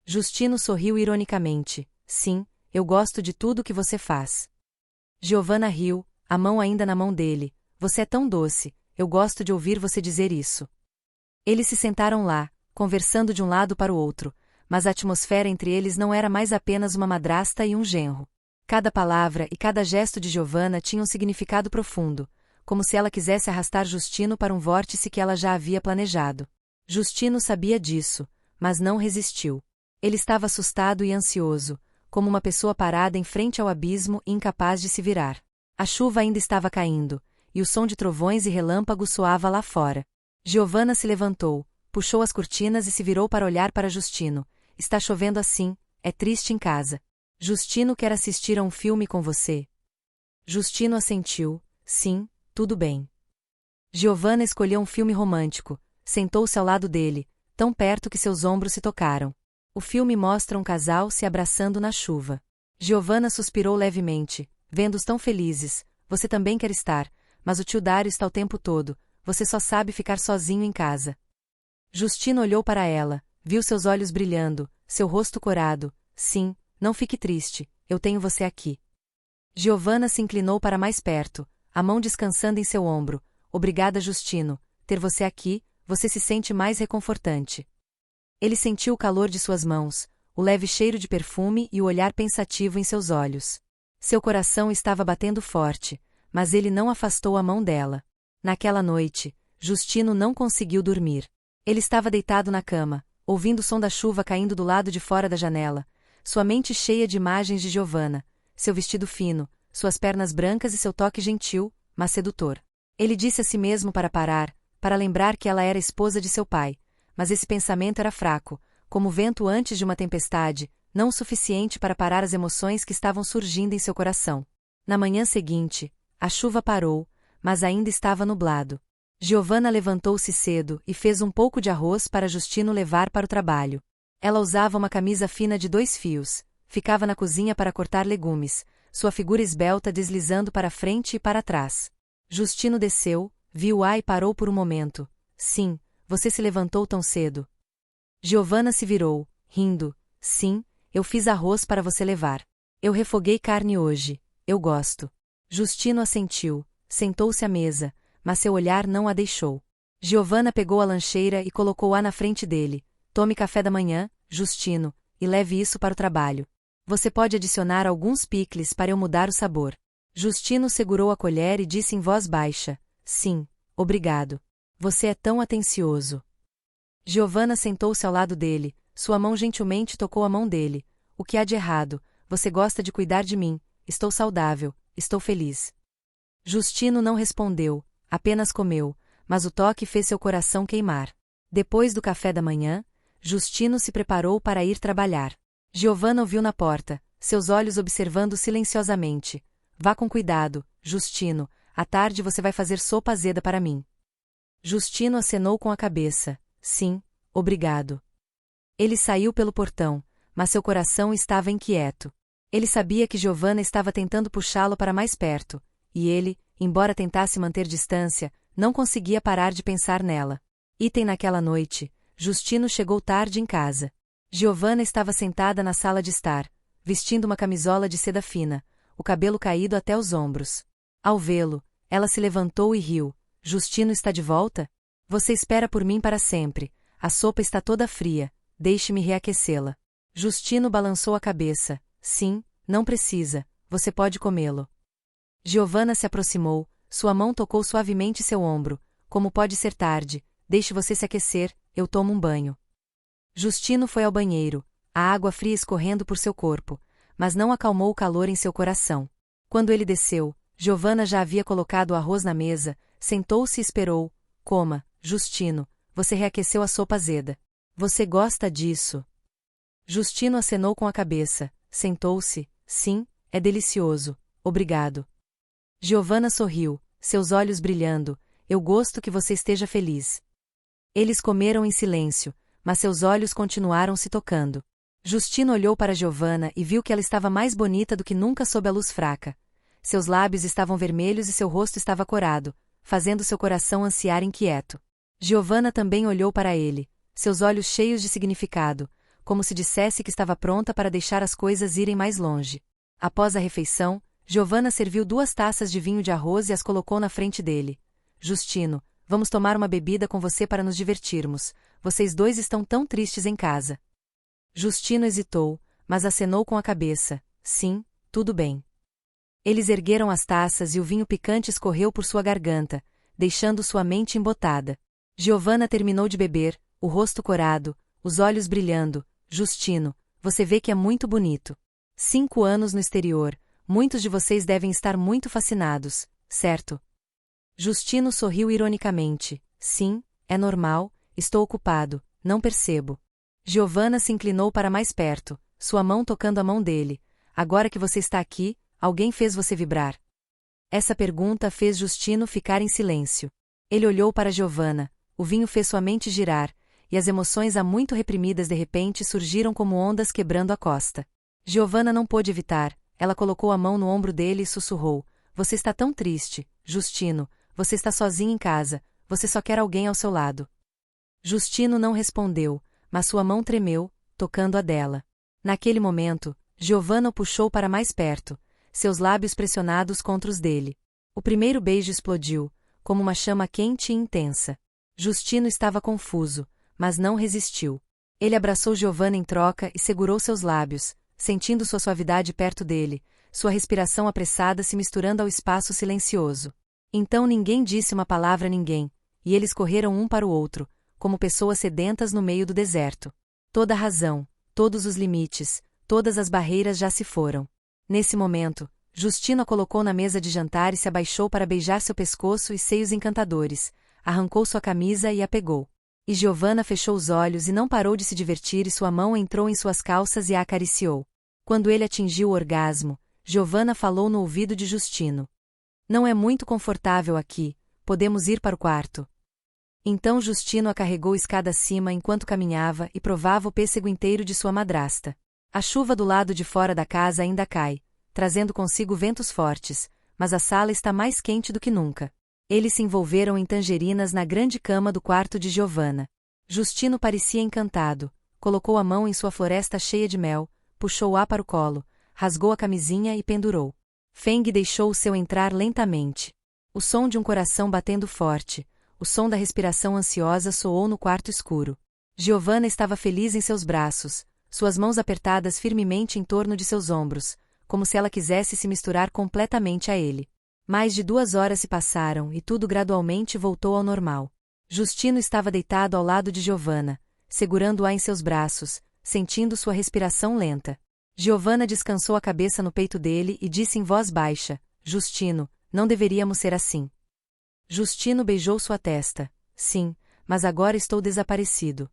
Justino sorriu ironicamente. Sim, eu gosto de tudo que você faz. Giovanna riu, a mão ainda na mão dele. Você é tão doce, eu gosto de ouvir você dizer isso. Eles se sentaram lá, conversando de um lado para o outro, mas a atmosfera entre eles não era mais apenas uma madrasta e um genro. Cada palavra e cada gesto de Giovanna tinham um significado profundo, como se ela quisesse arrastar Justino para um vórtice que ela já havia planejado. Justino sabia disso, mas não resistiu. Ele estava assustado e ansioso, como uma pessoa parada em frente ao abismo e incapaz de se virar. A chuva ainda estava caindo, e o som de trovões e relâmpagos soava lá fora. Giovanna se levantou, puxou as cortinas e se virou para olhar para Justino. Está chovendo assim, é triste em casa. Justino quer assistir a um filme com você. Justino assentiu. Sim, tudo bem. Giovanna escolheu um filme romântico, sentou-se ao lado dele, tão perto que seus ombros se tocaram. O filme mostra um casal se abraçando na chuva. Giovanna suspirou levemente, vendo-os tão felizes. Você também quer estar, mas o tio Dário está o tempo todo, você só sabe ficar sozinho em casa. Justino olhou para ela, viu seus olhos brilhando, seu rosto corado. Sim, não fique triste, eu tenho você aqui. Giovanna se inclinou para mais perto, a mão descansando em seu ombro. Obrigada, Justino, ter você aqui, você se sente mais reconfortante. Ele sentiu o calor de suas mãos, o leve cheiro de perfume e o olhar pensativo em seus olhos. Seu coração estava batendo forte, mas ele não afastou a mão dela. Naquela noite, Justino não conseguiu dormir. Ele estava deitado na cama, ouvindo o som da chuva caindo do lado de fora da janela, sua mente cheia de imagens de Giovanna, seu vestido fino, suas pernas brancas e seu toque gentil, mas sedutor. Ele disse a si mesmo para parar, para lembrar que ela era esposa de seu pai, mas esse pensamento era fraco, como o vento antes de uma tempestade, não o suficiente para parar as emoções que estavam surgindo em seu coração. Na manhã seguinte, a chuva parou, mas ainda estava nublado. Giovanna levantou-se cedo e fez um pouco de arroz para Justino levar para o trabalho. Ela usava uma camisa fina de 2 fios, ficava na cozinha para cortar legumes, sua figura esbelta deslizando para frente e para trás. Justino desceu, viu-a e parou por um momento. Sim, você se levantou tão cedo. Giovanna se virou, rindo. Sim, eu fiz arroz para você levar. Eu refoguei carne hoje, eu gosto. Justino assentiu, sentou-se à mesa, mas seu olhar não a deixou. Giovanna pegou a lancheira e colocou-a na frente dele. Tome café da manhã, Justino, e leve isso para o trabalho. Você pode adicionar alguns picles para eu mudar o sabor. Justino segurou a colher e disse em voz baixa: sim, obrigado. Você é tão atencioso. Giovanna sentou-se ao lado dele, sua mão gentilmente tocou a mão dele. O que há de errado? Você gosta de cuidar de mim, estou saudável, estou feliz. Justino não respondeu, apenas comeu, mas o toque fez seu coração queimar. Depois do café da manhã, Justino se preparou para ir trabalhar. Giovanna ouviu na porta, seus olhos observando silenciosamente. Vá com cuidado, Justino, à tarde você vai fazer sopa azeda para mim. Justino acenou com a cabeça. Sim, obrigado. Ele saiu pelo portão, mas seu coração estava inquieto. Ele sabia que Giovanna estava tentando puxá-lo para mais perto, e ele, embora tentasse manter distância, não conseguia parar de pensar nela. Item naquela noite, Justino chegou tarde em casa. Giovanna estava sentada na sala de estar, vestindo uma camisola de seda fina, o cabelo caído até os ombros. Ao vê-lo, ela se levantou e riu. Justino está de volta? Você espera por mim para sempre. A sopa está toda fria, deixe-me reaquecê-la. Justino balançou a cabeça. Sim, não precisa, você pode comê-lo. Giovanna se aproximou, sua mão tocou suavemente seu ombro. Como pode ser tarde, deixe você se aquecer, eu tomo um banho. Justino foi ao banheiro, a água fria escorrendo por seu corpo, mas não acalmou o calor em seu coração. Quando ele desceu, Giovanna já havia colocado o arroz na mesa, sentou-se e esperou. Coma, Justino, você reaqueceu a sopa azeda. Você gosta disso? Justino acenou com a cabeça, sentou-se. Sim, é delicioso, obrigado. Giovanna sorriu, seus olhos brilhando. Eu gosto que você esteja feliz. Eles comeram em silêncio, mas seus olhos continuaram se tocando. Justino olhou para Giovanna e viu que ela estava mais bonita do que nunca sob a luz fraca. Seus lábios estavam vermelhos e seu rosto estava corado, fazendo seu coração ansiar inquieto. Giovanna também olhou para ele, seus olhos cheios de significado, como se dissesse que estava pronta para deixar as coisas irem mais longe. Após a refeição, Giovanna serviu 2 taças de vinho de arroz e as colocou na frente dele. Justino, vamos tomar uma bebida com você para nos divertirmos. Vocês dois estão tão tristes em casa. Justino hesitou, mas acenou com a cabeça. Sim, tudo bem. Eles ergueram as taças e o vinho picante escorreu por sua garganta, deixando sua mente embotada. Giovanna terminou de beber, o rosto corado, os olhos brilhando. Justino, você vê que é muito bonito. 5 anos no exterior, muitos de vocês devem estar muito fascinados, certo? Justino sorriu ironicamente. Sim, é normal, estou ocupado, não percebo. Giovanna se inclinou para mais perto, sua mão tocando a mão dele. Agora que você está aqui, alguém fez você vibrar? Essa pergunta fez Justino ficar em silêncio. Ele olhou para Giovanna, o vinho fez sua mente girar, e as emoções há muito reprimidas de repente surgiram como ondas quebrando a costa. Giovanna não pôde evitar, ela colocou a mão no ombro dele e sussurrou. Você está tão triste, Justino, você está sozinho em casa, você só quer alguém ao seu lado. Justino não respondeu, mas sua mão tremeu, tocando a dela. Naquele momento, Giovanna o puxou para mais perto, seus lábios pressionados contra os dele. O primeiro beijo explodiu, como uma chama quente e intensa. Justino estava confuso, mas não resistiu. Ele abraçou Giovanna em troca e segurou seus lábios, sentindo sua suavidade perto dele, sua respiração apressada se misturando ao espaço silencioso. Então ninguém disse uma palavra a ninguém, e eles correram um para o outro, como pessoas sedentas no meio do deserto. Toda a razão, todos os limites, todas as barreiras já se foram. Nesse momento, Justino a colocou na mesa de jantar e se abaixou para beijar seu pescoço e seios encantadores, arrancou sua camisa e a pegou. E Giovanna fechou os olhos e não parou de se divertir e sua mão entrou em suas calças e a acariciou. Quando ele atingiu o orgasmo, Giovanna falou no ouvido de Justino. Não é muito confortável aqui, podemos ir para o quarto. Então Justino a carregou escada acima enquanto caminhava e provava o pêssego inteiro de sua madrasta. A chuva do lado de fora da casa ainda cai, trazendo consigo ventos fortes, mas a sala está mais quente do que nunca. Eles se envolveram em tangerinas na grande cama do quarto de Giovanna. Justino parecia encantado, colocou a mão em sua floresta cheia de mel, puxou-a para o colo, rasgou a camisinha e pendurou. Feng deixou o seu entrar lentamente. O som de um coração batendo forte, o som da respiração ansiosa soou no quarto escuro. Giovanna estava feliz em seus braços, suas mãos apertadas firmemente em torno de seus ombros, como se ela quisesse se misturar completamente a ele. Mais de 2 horas se passaram e tudo gradualmente voltou ao normal. Justino estava deitado ao lado de Giovanna, segurando-a em seus braços, sentindo sua respiração lenta. Giovanna descansou a cabeça no peito dele e disse em voz baixa: Justino, não deveríamos ser assim. Justino beijou sua testa. Sim, mas agora estou desaparecido.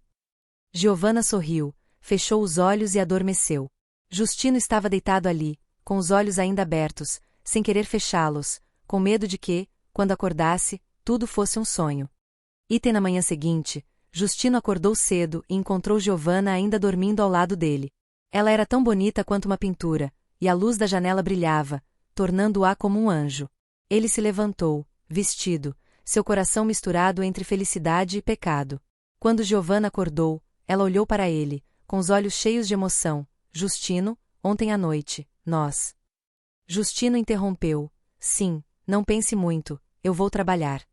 Giovanna sorriu, fechou os olhos e adormeceu. Justino estava deitado ali, com os olhos ainda abertos, sem querer fechá-los, com medo de que, quando acordasse, tudo fosse um sonho. Na manhã seguinte, Justino acordou cedo e encontrou Giovanna ainda dormindo ao lado dele. Ela era tão bonita quanto uma pintura, e a luz da janela brilhava, tornando-a como um anjo. Ele se levantou, vestido, seu coração misturado entre felicidade e pecado. Quando Giovanna acordou, ela olhou para ele, com os olhos cheios de emoção. Justino, ontem à noite, nós. Justino interrompeu. Sim, não pense muito, eu vou trabalhar.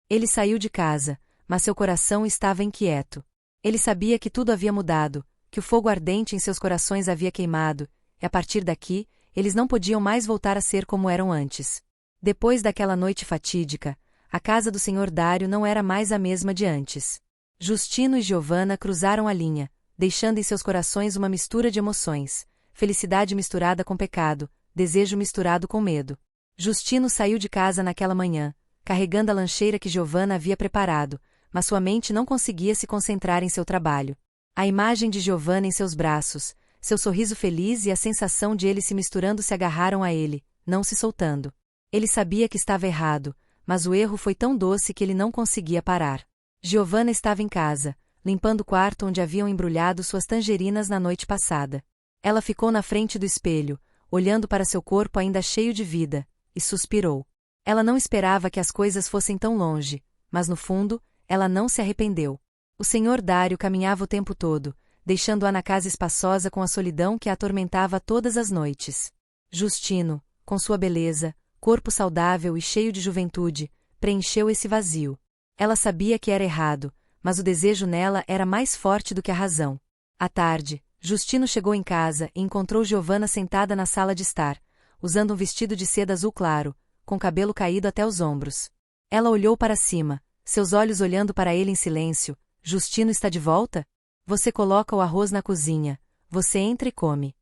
Ele saiu de casa, mas seu coração estava inquieto. Ele sabia que tudo havia mudado, que o fogo ardente em seus corações havia queimado, e a partir daqui, eles não podiam mais voltar a ser como eram antes. Depois daquela noite fatídica, a casa do Sr. Dário não era mais a mesma de antes. Justino e Giovanna cruzaram a linha, deixando em seus corações uma mistura de emoções, felicidade misturada com pecado, desejo misturado com medo. Justino saiu de casa naquela manhã, carregando a lancheira que Giovanna havia preparado, mas sua mente não conseguia se concentrar em seu trabalho. A imagem de Giovanna em seus braços, seu sorriso feliz e a sensação de ele se misturando se agarraram a ele, não se soltando. Ele sabia que estava errado, mas o erro foi tão doce que ele não conseguia parar. Giovanna estava em casa, limpando o quarto onde haviam embrulhado suas tangerinas na noite passada. Ela ficou na frente do espelho, olhando para seu corpo ainda cheio de vida, e suspirou. Ela não esperava que as coisas fossem tão longe, mas no fundo, ela não se arrependeu. O Sr. Dário caminhava o tempo todo, deixando-a na casa espaçosa com a solidão que a atormentava todas as noites. Justino, com sua beleza, corpo saudável e cheio de juventude, preencheu esse vazio. Ela sabia que era errado, mas o desejo nela era mais forte do que a razão. À tarde, Justino chegou em casa e encontrou Giovanna sentada na sala de estar, usando um vestido de seda azul claro, com cabelo caído até os ombros. Ela olhou para cima, seus olhos olhando para ele em silêncio. Justino está de volta? Você coloca o arroz na cozinha, você entra e come.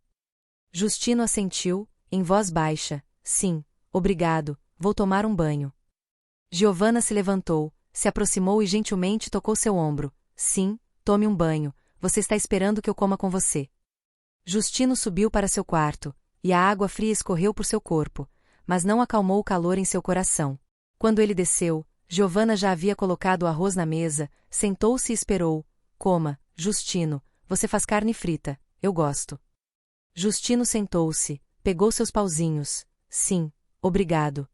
Justino assentiu, em voz baixa. Sim, obrigado, vou tomar um banho. Giovanna se levantou, se aproximou e gentilmente tocou seu ombro. Sim, tome um banho, você está esperando que eu coma com você. Justino subiu para seu quarto, e a água fria escorreu por seu corpo, mas não acalmou o calor em seu coração. Quando ele desceu, Giovanna já havia colocado o arroz na mesa, sentou-se e esperou. Coma, Justino, você faz carne frita, eu gosto. Justino sentou-se, pegou seus pauzinhos. Sim, obrigado.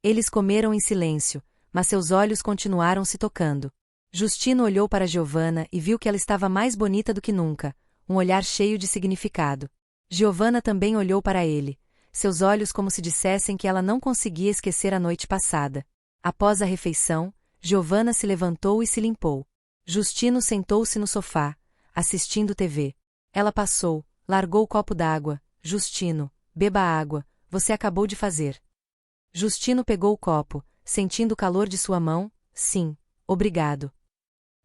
Eles comeram em silêncio, mas seus olhos continuaram se tocando. Justino olhou para Giovanna e viu que ela estava mais bonita do que nunca, um olhar cheio de significado. Giovanna também olhou para ele, seus olhos como se dissessem que ela não conseguia esquecer a noite passada. Após a refeição, Giovanna se levantou e se limpou. Justino sentou-se no sofá, assistindo TV. Ela passou, largou o copo d'água. Justino, beba água, você acabou de fazer. Justino pegou o copo, sentindo o calor de sua mão. Sim, obrigado.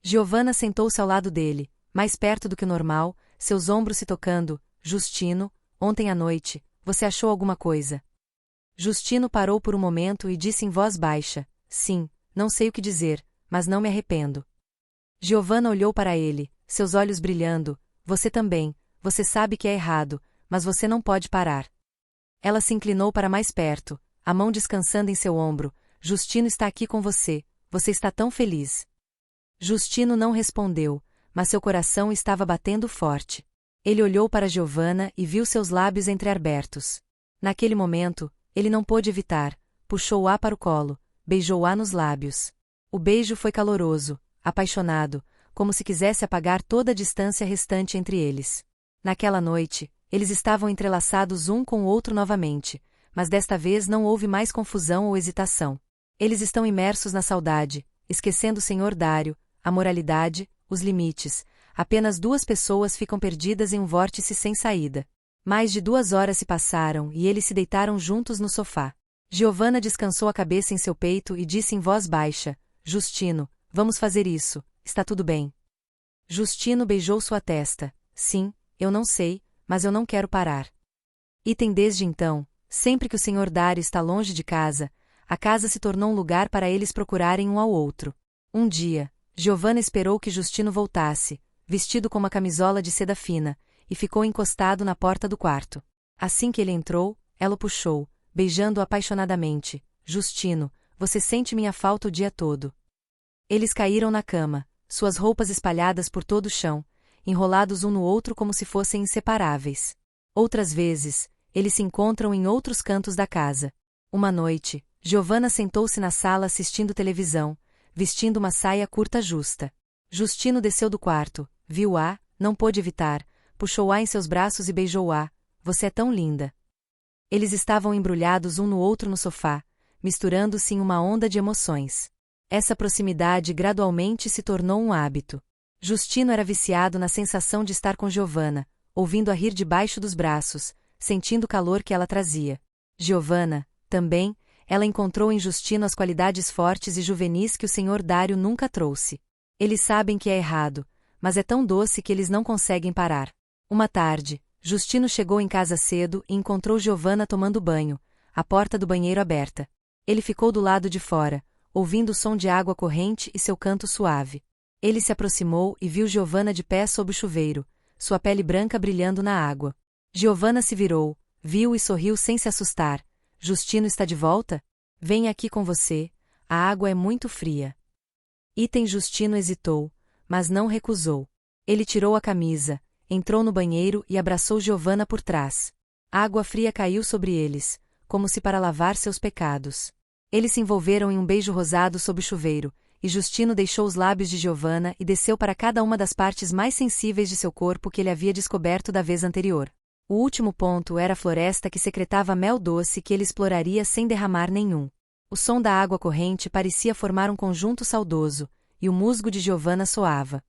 Giovanna sentou-se ao lado dele, mais perto do que o normal, seus ombros se tocando. Justino, ontem à noite, você achou alguma coisa? Justino parou por um momento e disse em voz baixa. Sim, não sei o que dizer, mas não me arrependo. Giovanna olhou para ele, seus olhos brilhando. Você também, você sabe que é errado, mas você não pode parar. Ela se inclinou para mais perto, a mão descansando em seu ombro. Justino está aqui com você, você está tão feliz. Justino não respondeu, mas seu coração estava batendo forte. Ele olhou para Giovanna e viu seus lábios entreabertos. Naquele momento, ele não pôde evitar, puxou-a para o colo, beijou-a nos lábios. O beijo foi caloroso, apaixonado, como se quisesse apagar toda a distância restante entre eles. Naquela noite, eles estavam entrelaçados um com o outro novamente, mas desta vez não houve mais confusão ou hesitação. Eles estão imersos na saudade, esquecendo o Sr. Dário, a moralidade, os limites, Apenas 2 pessoas ficam perdidas em um vórtice sem saída. Mais de 2 horas se passaram e eles se deitaram juntos no sofá. Giovanna descansou a cabeça em seu peito e disse em voz baixa: Justino, vamos fazer isso, está tudo bem. Justino beijou sua testa. Sim, eu não sei, mas eu não quero parar. Desde então, sempre que o Sr. Dário está longe de casa, a casa se tornou um lugar para eles procurarem um ao outro. Um dia, Giovanna esperou que Justino voltasse, vestido com uma camisola de seda fina, e ficou encostado na porta do quarto. Assim que ele entrou, ela o puxou, beijando-o apaixonadamente. Justino, você sente minha falta o dia todo. Eles caíram na cama, suas roupas espalhadas por todo o chão, enrolados um no outro como se fossem inseparáveis. Outras vezes, eles se encontram em outros cantos da casa. Uma noite, Giovanna sentou-se na sala assistindo televisão, vestindo uma saia curta justa. Justino desceu do quarto, viu-a, não pôde evitar, puxou-a em seus braços e beijou-a. Você é tão linda. Eles estavam embrulhados um no outro no sofá, misturando-se em uma onda de emoções. Essa proximidade gradualmente se tornou um hábito. Justino era viciado na sensação de estar com Giovanna, ouvindo-a rir debaixo dos braços, sentindo o calor que ela trazia. Giovanna, também, ela encontrou em Justino as qualidades fortes e juvenis que o Sr. Dário nunca trouxe. Eles sabem que é errado, mas é tão doce que eles não conseguem parar. Uma tarde, Justino chegou em casa cedo e encontrou Giovanna tomando banho, a porta do banheiro aberta. Ele ficou do lado de fora, ouvindo o som de água corrente e seu canto suave. Ele se aproximou e viu Giovanna de pé sob o chuveiro, sua pele branca brilhando na água. Giovanna se virou, viu e sorriu sem se assustar. Justino está de volta? Venha aqui com você, a água é muito fria. Justino hesitou, mas não recusou. Ele tirou a camisa, entrou no banheiro e abraçou Giovanna por trás. A água fria caiu sobre eles, como se para lavar seus pecados. Eles se envolveram em um beijo rosado sob o chuveiro, e Justino deixou os lábios de Giovanna e desceu para cada uma das partes mais sensíveis de seu corpo que ele havia descoberto da vez anterior. O último ponto era a floresta que secretava mel doce que ele exploraria sem derramar nenhum. O som da água corrente parecia formar um conjunto saudoso, e o musgo de Giovanna soava.